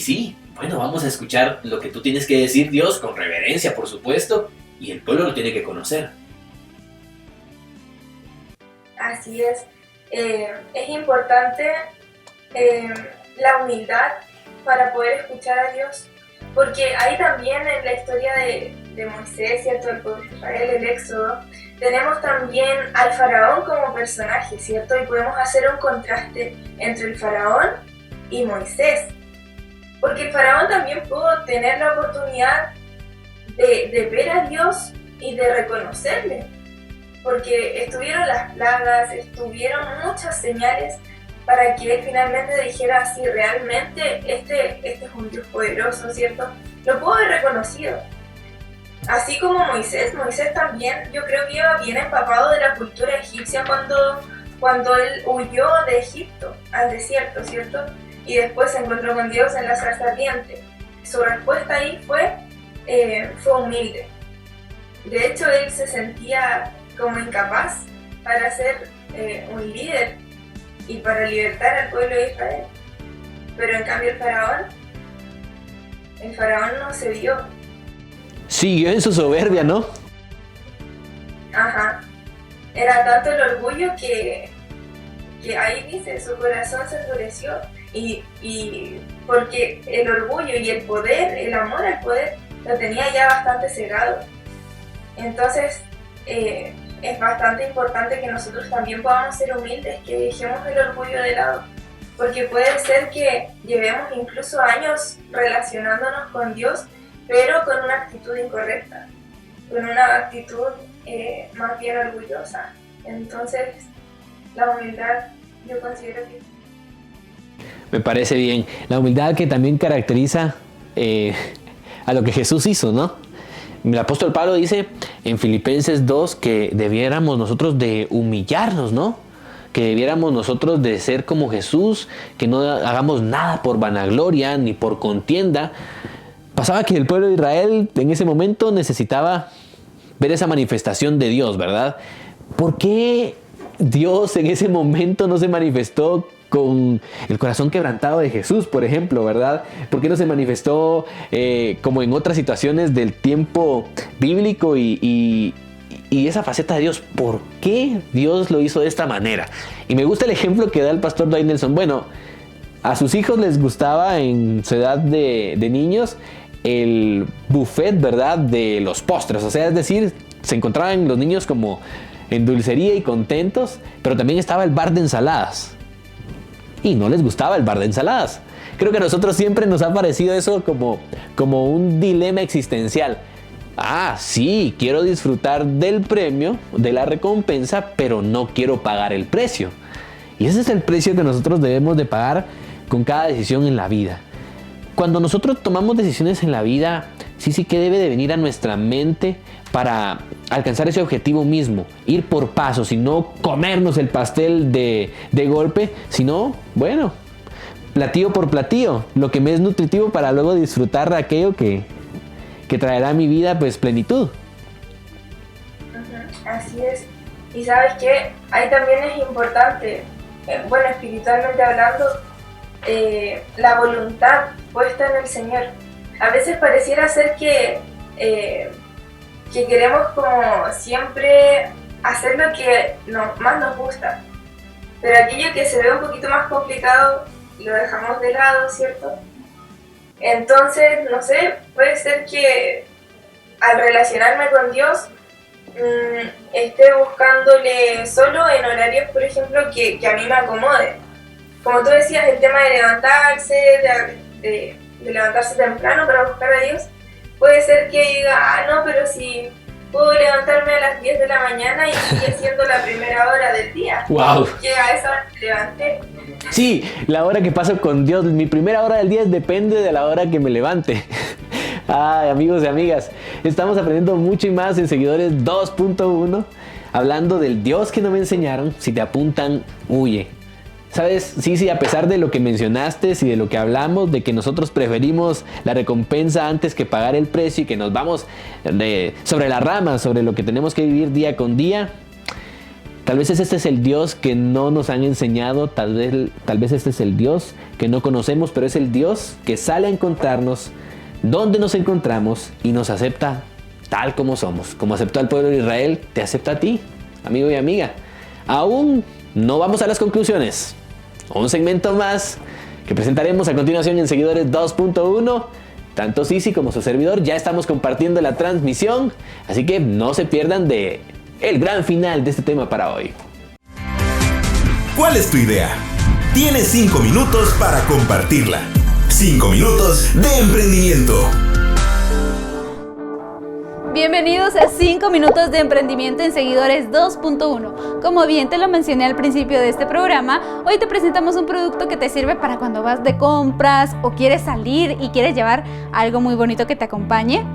sí, bueno, vamos a escuchar lo que tú tienes que decir, Dios, con reverencia, por supuesto, y el pueblo lo tiene que conocer. Así es. Es importante la humildad para poder escuchar a Dios, porque ahí también en la historia de Moisés, ¿cierto?, el pueblo de Israel, el Éxodo, tenemos también al faraón como personaje, ¿cierto? Y podemos hacer un contraste entre el faraón y Moisés, porque el faraón también pudo tener la oportunidad de ver a Dios y de reconocerle, porque estuvieron las plagas, estuvieron muchas señales para que él finalmente dijera, sí, realmente este es un Dios poderoso, ¿cierto? Lo pudo haber reconocido. Así como Moisés también, yo creo que iba bien empapado de la cultura egipcia cuando él huyó de Egipto al desierto, ¿cierto? Y después se encontró con Dios en la zarza ardiente. Su respuesta ahí fue humilde. De hecho, él se sentía como incapaz para ser un líder y para libertar al pueblo de Israel. Pero en cambio el faraón no se dio. Siguió en su soberbia, ¿no? Ajá. Era tanto el orgullo que ahí dice, su corazón se endureció. Y porque el orgullo y el poder, el amor al poder, lo tenía ya bastante cegado. Entonces, es bastante importante que nosotros también podamos ser humildes, que dejemos el orgullo de lado, porque puede ser que llevemos incluso años relacionándonos con Dios, pero con una actitud incorrecta, con una actitud más bien orgullosa. Entonces, la humildad yo considero que... Me parece bien. La humildad que también caracteriza a lo que Jesús hizo, ¿no? El apóstol Pablo dice en Filipenses 2 que debiéramos nosotros de humillarnos, ¿no? Que debiéramos nosotros de ser como Jesús, que no hagamos nada por vanagloria ni por contienda. Pasaba que el pueblo de Israel en ese momento necesitaba ver esa manifestación de Dios, ¿verdad? ¿Por qué Dios en ese momento no se manifestó con el corazón quebrantado de Jesús, por ejemplo, ¿verdad? ¿Por qué no se manifestó como en otras situaciones del tiempo bíblico y esa faceta de Dios? ¿Por qué Dios lo hizo de esta manera? Y me gusta el ejemplo que da el pastor Dwight Nelson. Bueno, a sus hijos les gustaba en su edad de niños el buffet, ¿verdad? De los postres. O sea, es decir, se encontraban los niños como en dulcería y contentos, pero también estaba el bar de ensaladas. Y no les gustaba el bar de ensaladas. Creo que a nosotros siempre nos ha parecido eso como un dilema existencial. Ah, sí, quiero disfrutar del premio, de la recompensa, pero no quiero pagar el precio. Y ese es el precio que nosotros debemos de pagar con cada decisión en la vida. Cuando nosotros tomamos decisiones en la vida, sí que debe de venir a nuestra mente para alcanzar ese objetivo mismo, ir por pasos y no comernos el pastel de golpe, sino, bueno, platillo por platillo, lo que me es nutritivo para luego disfrutar de aquello que traerá a mi vida pues plenitud. Así es. Y sabes que ahí también es importante, bueno, espiritualmente hablando, la voluntad puesta en el Señor. A veces pareciera ser que queremos como siempre hacer lo que más nos gusta, pero aquello que se ve un poquito más complicado lo dejamos de lado, ¿cierto? Entonces, no sé, puede ser que al relacionarme con Dios esté buscándole solo en horarios, por ejemplo, que a mí me acomode. Como tú decías, el tema de levantarse, de levantarse temprano para buscar a Dios, puede ser que diga, no, pero si puedo levantarme a las 10 de la mañana y sigue siendo la primera hora del día. ¡Wow! Que a esa hora me levanté. Sí, la hora que paso con Dios, mi primera hora del día depende de la hora que me levante. Ay, amigos y amigas, estamos aprendiendo mucho y más en Seguidores 2.1, hablando del Dios que no me enseñaron. Si te apuntan, huye. ¿Sabes? Sí, a pesar de lo que mencionaste y de lo que hablamos, de que nosotros preferimos la recompensa antes que pagar el precio y que nos vamos sobre la rama, sobre lo que tenemos que vivir día con día, tal vez este es el Dios que no nos han enseñado, tal vez este es el Dios que no conocemos, pero es el Dios que sale a encontrarnos donde nos encontramos y nos acepta tal como somos. Como aceptó al pueblo de Israel, te acepta a ti, amigo y amiga. Aún no vamos a las conclusiones. Un segmento más que presentaremos a continuación en Seguidores 2.1. Tanto Sisi como su servidor ya estamos compartiendo la transmisión, así que no se pierdan de el gran final de este tema para hoy. ¿Cuál es tu idea? Tienes 5 minutos para compartirla. 5 minutos de emprendimiento. Bienvenidos a 5 minutos de emprendimiento en Seguidores 2.1. Como bien te lo mencioné al principio de este programa, hoy te presentamos un producto que te sirve para cuando vas de compras o quieres salir y quieres llevar algo muy bonito que te acompañe.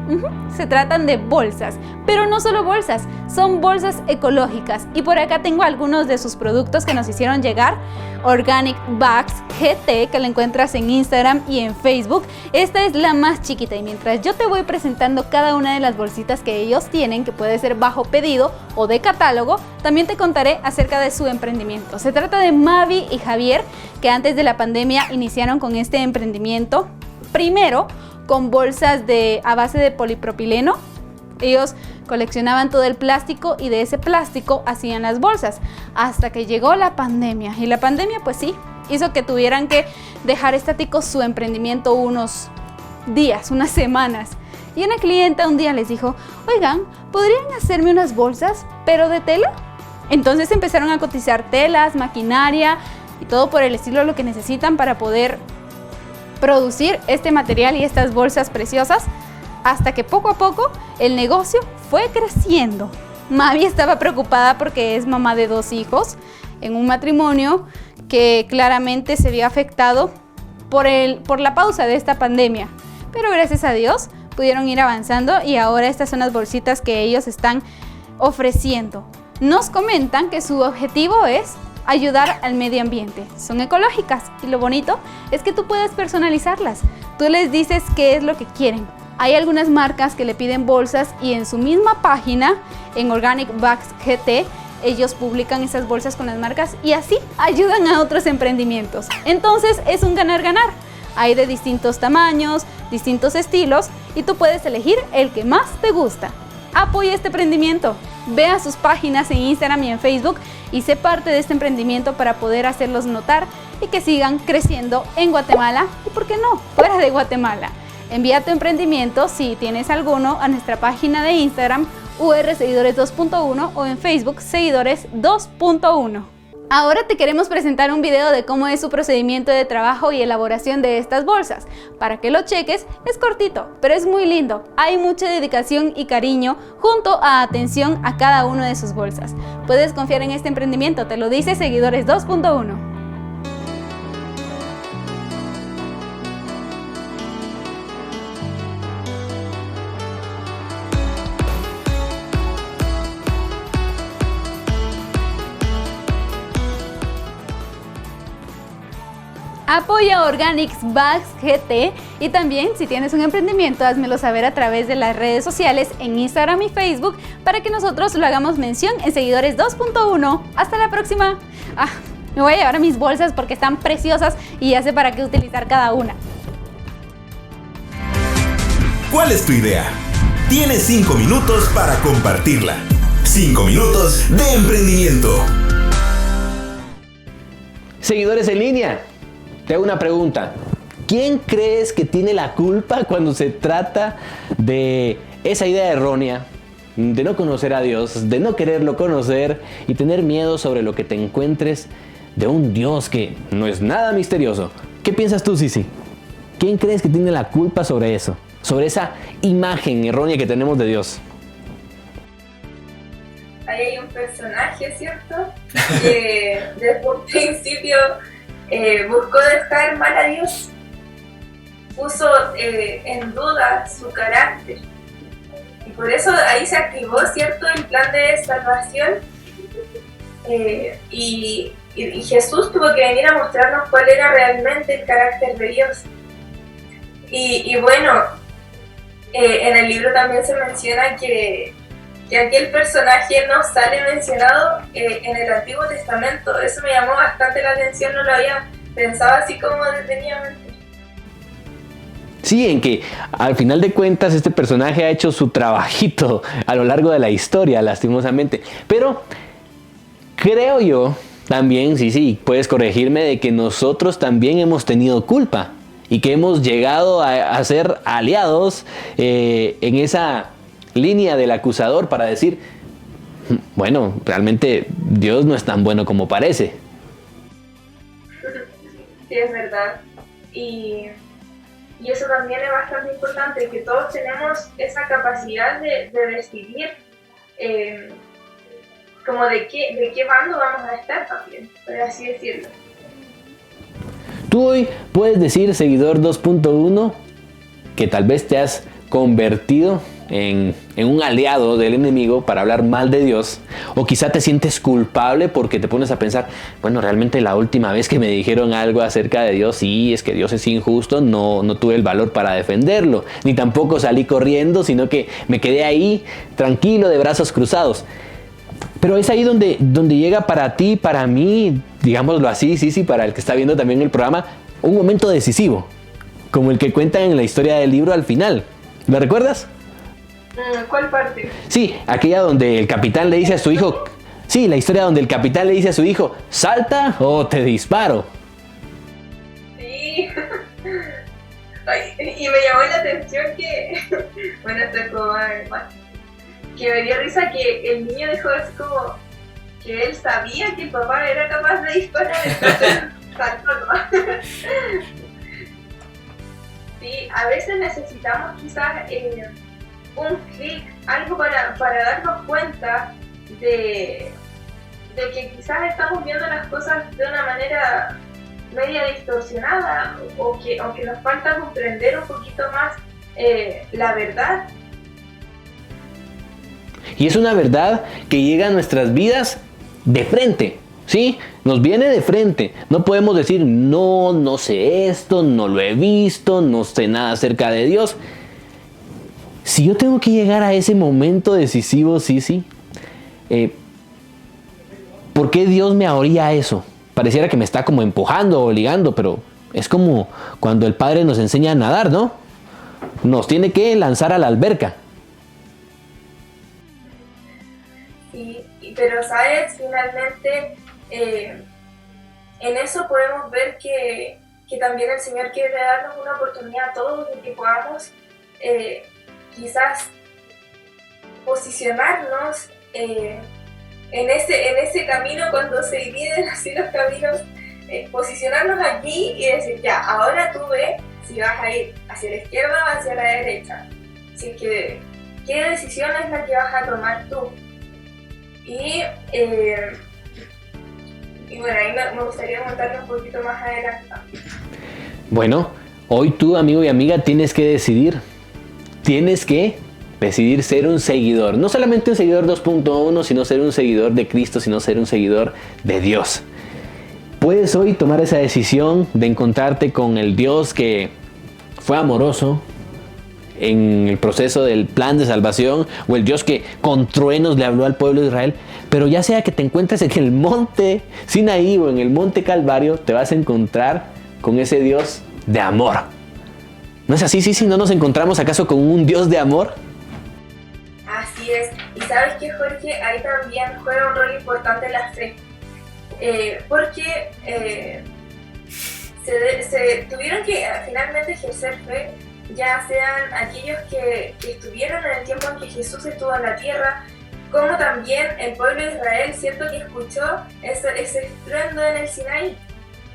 Se tratan de bolsas, pero no solo bolsas, son bolsas ecológicas. Y por acá tengo algunos de sus productos que nos hicieron llegar. Organic Bags GT, que la encuentras en Instagram y en Facebook. Esta es la más chiquita y mientras yo te voy presentando cada una de las bolsitas que ellos tienen, que puede ser bajo pedido o de catálogo, también te contaré acerca de su emprendimiento. Se trata de Mavi y Javier, que antes de la pandemia iniciaron con este emprendimiento, primero con bolsas a base de polipropileno. Ellos coleccionaban todo el plástico y de ese plástico hacían las bolsas hasta que llegó la pandemia. Y la pandemia pues sí, hizo que tuvieran que dejar estático su emprendimiento unos días, unas semanas. Y una clienta un día les dijo, oigan, ¿podrían hacerme unas bolsas, pero de tela? Entonces empezaron a cotizar telas, maquinaria y todo por el estilo lo que necesitan para poder producir este material y estas bolsas preciosas, hasta que poco a poco el negocio fue creciendo. Mavi estaba preocupada porque es mamá de 2 hijos en un matrimonio que claramente se vio afectado por la pausa de esta pandemia. Pero gracias a Dios pudieron ir avanzando y ahora estas son las bolsitas que ellos están ofreciendo. Nos comentan que su objetivo es ayudar al medio ambiente. Son ecológicas y lo bonito es que tú puedes personalizarlas. Tú les dices qué es lo que quieren. Hay algunas marcas que le piden bolsas y en su misma página, en Organic Bags GT, ellos publican esas bolsas con las marcas y así ayudan a otros emprendimientos. Entonces es un ganar-ganar. Hay de distintos tamaños, distintos estilos y tú puedes elegir el que más te gusta. Apoya este emprendimiento. Ve a sus páginas en Instagram y en Facebook y sé parte de este emprendimiento para poder hacerlos notar y que sigan creciendo en Guatemala y, ¿por qué no?, fuera de Guatemala. Envía tu emprendimiento, si tienes alguno, a nuestra página de Instagram Seguidores 2.1 o en Facebook Seguidores 2.1. Ahora te queremos presentar un video de cómo es su procedimiento de trabajo y elaboración de estas bolsas. Para que lo cheques, es cortito, pero es muy lindo. Hay mucha dedicación y cariño junto a atención a cada una de sus bolsas. Puedes confiar en este emprendimiento, te lo dice Seguidores 2.1. Apoya Organic Bags GT y también si tienes un emprendimiento házmelo saber a través de las redes sociales en Instagram y Facebook para que nosotros lo hagamos mención en Seguidores 2.1. Hasta la próxima. Me voy a llevar mis bolsas porque están preciosas y ya sé para qué utilizar cada una. ¿Cuál es tu idea? Tienes 5 minutos para compartirla. 5 minutos de emprendimiento. Seguidores en línea. Te hago una pregunta. ¿Quién crees que tiene la culpa cuando se trata de esa idea errónea, de no conocer a Dios, de no quererlo conocer y tener miedo sobre lo que te encuentres de un Dios que no es nada misterioso? ¿Qué piensas tú, Sisi? ¿Quién crees que tiene la culpa sobre eso? Sobre esa imagen errónea que tenemos de Dios. Ahí hay un personaje, ¿cierto? Que desde un principio buscó dejar mal a Dios, puso en duda su carácter y por eso ahí se activó, ¿cierto?, el plan de salvación y Jesús tuvo que venir a mostrarnos cuál era realmente el carácter de Dios. Y bueno, en el libro también se menciona que aquel personaje no sale mencionado en el Antiguo Testamento. Eso me llamó bastante la atención, no lo había pensado así como detenidamente. Sí, en que al final de cuentas este personaje ha hecho su trabajito a lo largo de la historia, lastimosamente. Pero creo yo también, sí, puedes corregirme, de que nosotros también hemos tenido culpa y que hemos llegado a ser aliados en esa línea del acusador para decir, bueno, realmente Dios no es tan bueno como parece. Sí, es verdad. Y eso también es bastante importante, que todos tenemos esa capacidad de decidir como de qué bando vamos a estar también, por así decirlo. Tú hoy puedes decir, Seguidor 2.1, que tal vez te has convertido en un aliado del enemigo para hablar mal de Dios, o quizá te sientes culpable porque te pones a pensar, bueno, realmente la última vez que me dijeron algo acerca de Dios, sí, es que Dios es injusto, no tuve el valor para defenderlo, ni tampoco salí corriendo, sino que me quedé ahí tranquilo de brazos cruzados. Pero es ahí donde llega para ti, para mí, digámoslo así, sí, para el que está viendo también el programa, un momento decisivo, como el que cuentan en la historia del libro al final. ¿Lo recuerdas? ¿Cuál parte? Sí, aquella donde el capitán le dice a su hijo... Sí, la historia donde el capitán le dice a su hijo, ¿salta o te disparo? Sí. Ay, y me llamó la atención que... Bueno, esto es como más... Que me dio risa que el niño dijo así como... Que él sabía que el papá era capaz de disparar, entonces saltó, ¿no? Sí, a veces necesitamos quizás... un clic, algo para darnos cuenta de que quizás estamos viendo las cosas de una manera media distorsionada o que nos falta comprender un poquito más la verdad. Y es una verdad que llega a nuestras vidas de frente, ¿sí? Nos viene de frente. No podemos decir, no sé esto, no lo he visto, no sé nada acerca de Dios. Si yo tengo que llegar a ese momento decisivo, sí, ¿por qué Dios me orilla a eso? Pareciera que me está como empujando o obligando, pero es como cuando el padre nos enseña a nadar, ¿no? Nos tiene que lanzar a la alberca. Sí, pero sabes, finalmente en eso podemos ver que también el Señor quiere darnos una oportunidad a todos de que podamos quizás posicionarnos en ese camino cuando se dividen así los caminos, posicionarnos aquí y decir, ya, ahora tú ves si vas a ir hacia la izquierda o hacia la derecha. Así que, ¿qué decisión es la que vas a tomar tú? Y bueno, ahí me gustaría contarlo un poquito más adelante. Bueno, hoy tú, amigo y amiga, tienes que decidir. Tienes que decidir ser un seguidor. No solamente un seguidor 2.1, sino ser un seguidor de Cristo, sino ser un seguidor de Dios. Puedes hoy tomar esa decisión de encontrarte con el Dios que fue amoroso en el proceso del plan de salvación, o el Dios que con truenos le habló al pueblo de Israel. Pero ya sea que te encuentres en el monte Sinaí o en el monte Calvario, te vas a encontrar con ese Dios de amor. ¿No es así? Sí, ¿no nos encontramos acaso con un Dios de amor? Así es. Y sabes que, Jorge, ahí también juega un rol importante la fe. Porque se tuvieron que finalmente ejercer fe, ya sean aquellos que estuvieron en el tiempo en que Jesús estuvo en la tierra, como también el pueblo de Israel, ¿cierto?, que escuchó ese estruendo en el Sinaí.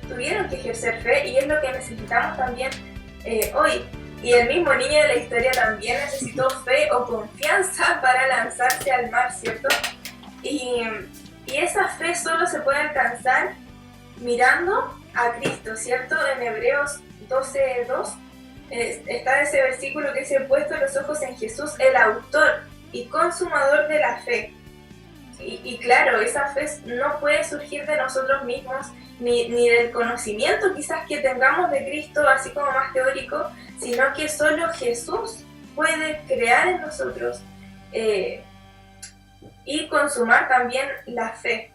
Tuvieron que ejercer fe y es lo que necesitamos también hoy. Y el mismo niño de la historia también necesitó fe o confianza para lanzarse al mar, ¿cierto? Y esa fe solo se puede alcanzar mirando a Cristo, ¿cierto? En Hebreos 12:2 está ese versículo que dice: puesto los ojos en Jesús, el autor y consumador de la fe. Y claro, esa fe no puede surgir de nosotros mismos, ni del conocimiento quizás que tengamos de Cristo, así como más teórico, sino que solo Jesús puede crear en nosotros y consumar también la fe.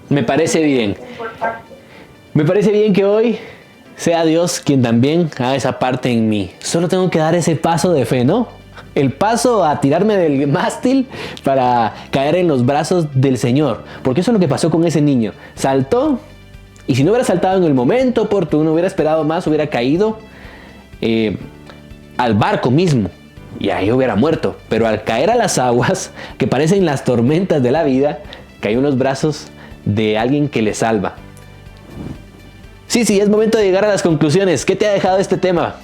Me parece bien. Me parece bien que hoy sea Dios quien también haga esa parte en mí. Solo tengo que dar ese paso de fe, ¿no? El paso a tirarme del mástil para caer en los brazos del Señor. Porque eso es lo que pasó con ese niño. Saltó, y si no hubiera saltado en el momento oportuno, hubiera esperado más, hubiera caído al barco mismo. Y ahí hubiera muerto. Pero al caer a las aguas, que parecen las tormentas de la vida, cayó en los brazos de alguien que le salva. Sí, es momento de llegar a las conclusiones. ¿Qué te ha dejado este tema?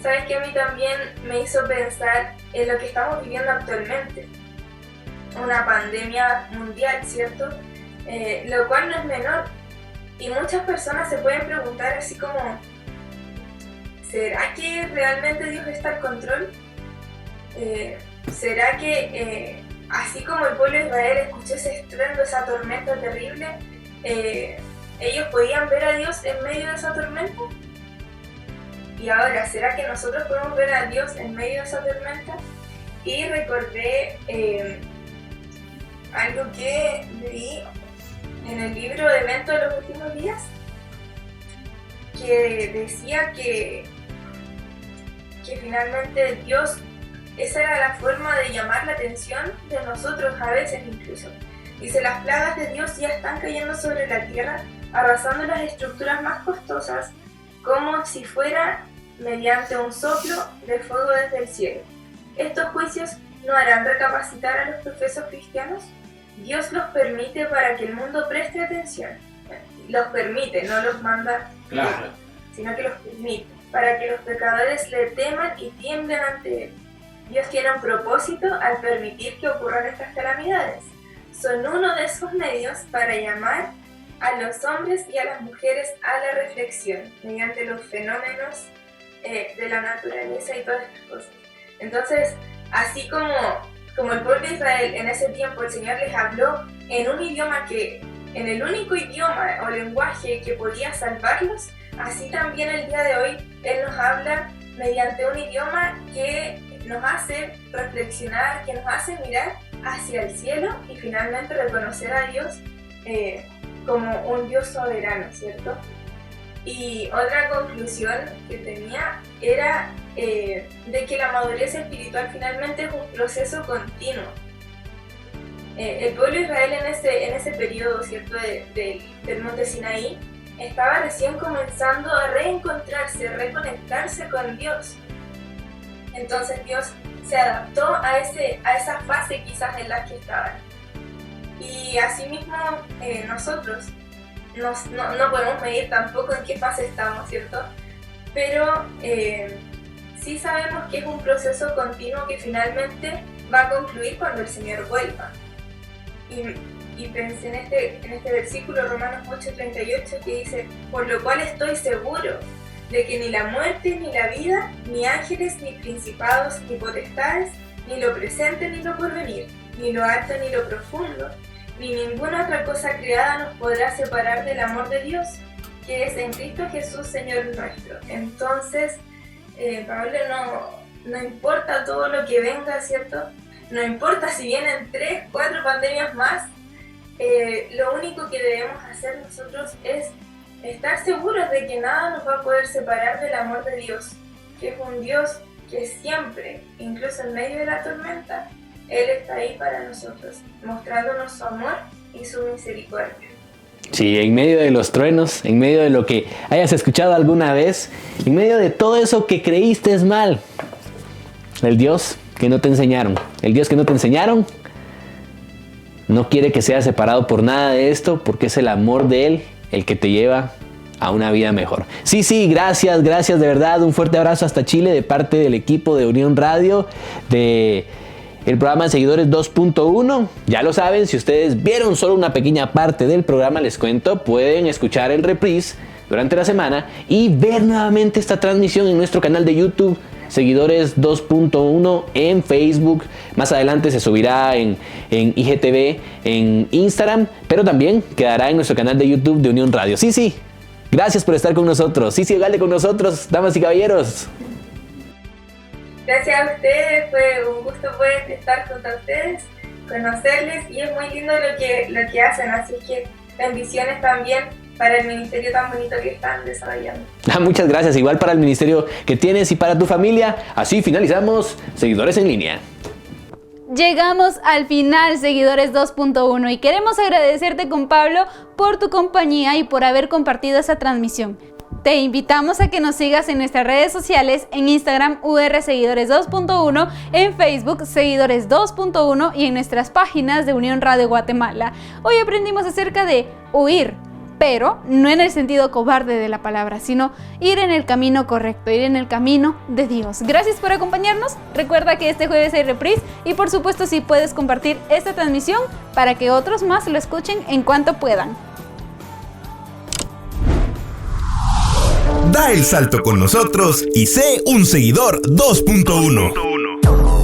Sabes que a mí también me hizo pensar en lo que estamos viviendo actualmente. Una pandemia mundial, ¿cierto? Lo cual no es menor. Y muchas personas se pueden preguntar así como: ¿será que realmente Dios está al control? ¿Será que así como el pueblo de Israel escuchó ese estruendo, esa tormenta terrible, ellos podían ver a Dios en medio de esa tormenta? Y ahora, ¿será que nosotros podemos ver a Dios en medio de esa tormenta? Y recordé algo que leí en el libro de Evento de los Últimos Días, que decía que finalmente Dios, esa era la forma de llamar la atención de nosotros a veces incluso. Dice: las plagas de Dios ya están cayendo sobre la tierra, arrasando las estructuras más costosas, como si fuera mediante un soplo de fuego desde el cielo. ¿Estos juicios no harán recapacitar a los profesos cristianos? Dios los permite para que el mundo preste atención. Los permite, no los manda, claro, sino que los permite, para que los pecadores le teman y tiemblen ante él. Dios tiene un propósito al permitir que ocurran estas calamidades. Son uno de esos medios para llamar a los hombres y a las mujeres a la reflexión mediante los fenómenos de la naturaleza y todas estas cosas. Entonces, así como el pueblo de Israel en ese tiempo el Señor les habló en un idioma en el único idioma o lenguaje que podía salvarlos, así también el día de hoy Él nos habla mediante un idioma que nos hace reflexionar, que nos hace mirar hacia el cielo y finalmente reconocer a Dios como un Dios soberano, ¿cierto? Y otra conclusión que tenía era de que la madurez espiritual finalmente es un proceso continuo. El pueblo de Israel en ese periodo, ¿cierto?, del monte Sinaí, estaba recién comenzando a reencontrarse, reconectarse con Dios. Entonces Dios se adaptó a esa fase quizás en la que estaban. Y asimismo nosotros no podemos medir tampoco en qué fase estamos, ¿cierto? Pero sí sabemos que es un proceso continuo que finalmente va a concluir cuando el Señor vuelva. Y pensé en este versículo, Romanos 8:38, que dice: por lo cual estoy seguro de que ni la muerte, ni la vida, ni ángeles, ni principados, ni potestades, ni lo presente, ni lo porvenir, ni lo alto, ni lo profundo, ni ninguna otra cosa creada nos podrá separar del amor de Dios, que es en Cristo Jesús, Señor nuestro. Entonces, Pablo no importa todo lo que venga, ¿cierto? No importa si vienen 3, 4 pandemias más, lo único que debemos hacer nosotros es estar seguros de que nada nos va a poder separar del amor de Dios, que es un Dios que siempre, incluso en medio de la tormenta, Él está ahí para nosotros, mostrándonos su amor y su misericordia. Sí, en medio de los truenos, en medio de lo que hayas escuchado alguna vez, en medio de todo eso que creíste es mal, el Dios que no te enseñaron, no quiere que seas separado por nada de esto, porque es el amor de Él el que te lleva a una vida mejor. Sí, gracias de verdad, un fuerte abrazo hasta Chile de parte del equipo de Unión Radio, de el programa Seguidores 2.1. Ya lo saben, si ustedes vieron solo una pequeña parte del programa, les cuento, pueden escuchar el reprise durante la semana y ver nuevamente esta transmisión en nuestro canal de YouTube, Seguidores 2.1, en Facebook. Más adelante se subirá en IGTV, en Instagram, pero también quedará en nuestro canal de YouTube de Unión Radio. Sí, gracias por estar con nosotros. Sí, Galde con nosotros, damas y caballeros. Gracias a ustedes, fue un gusto poder estar junto a ustedes, conocerles, y es muy lindo lo que hacen, así que bendiciones también para el ministerio tan bonito que están desarrollando. Muchas gracias, igual para el ministerio que tienes y para tu familia. Así finalizamos Seguidores en Línea. Llegamos al final, Seguidores 2.1, y queremos agradecerte con Pablo por tu compañía y por haber compartido esa transmisión. Te invitamos a que nos sigas en nuestras redes sociales, en Instagram Seguidores 2.1, en Facebook Seguidores 2.1 y en nuestras páginas de Unión Radio Guatemala. Hoy aprendimos acerca de huir, pero no en el sentido cobarde de la palabra, sino ir en el camino correcto, ir en el camino de Dios. Gracias por acompañarnos. Recuerda que este jueves hay reprise y por supuesto si puedes compartir esta transmisión para que otros más lo escuchen en cuanto puedan. Da el salto con nosotros y sé un seguidor 2.1.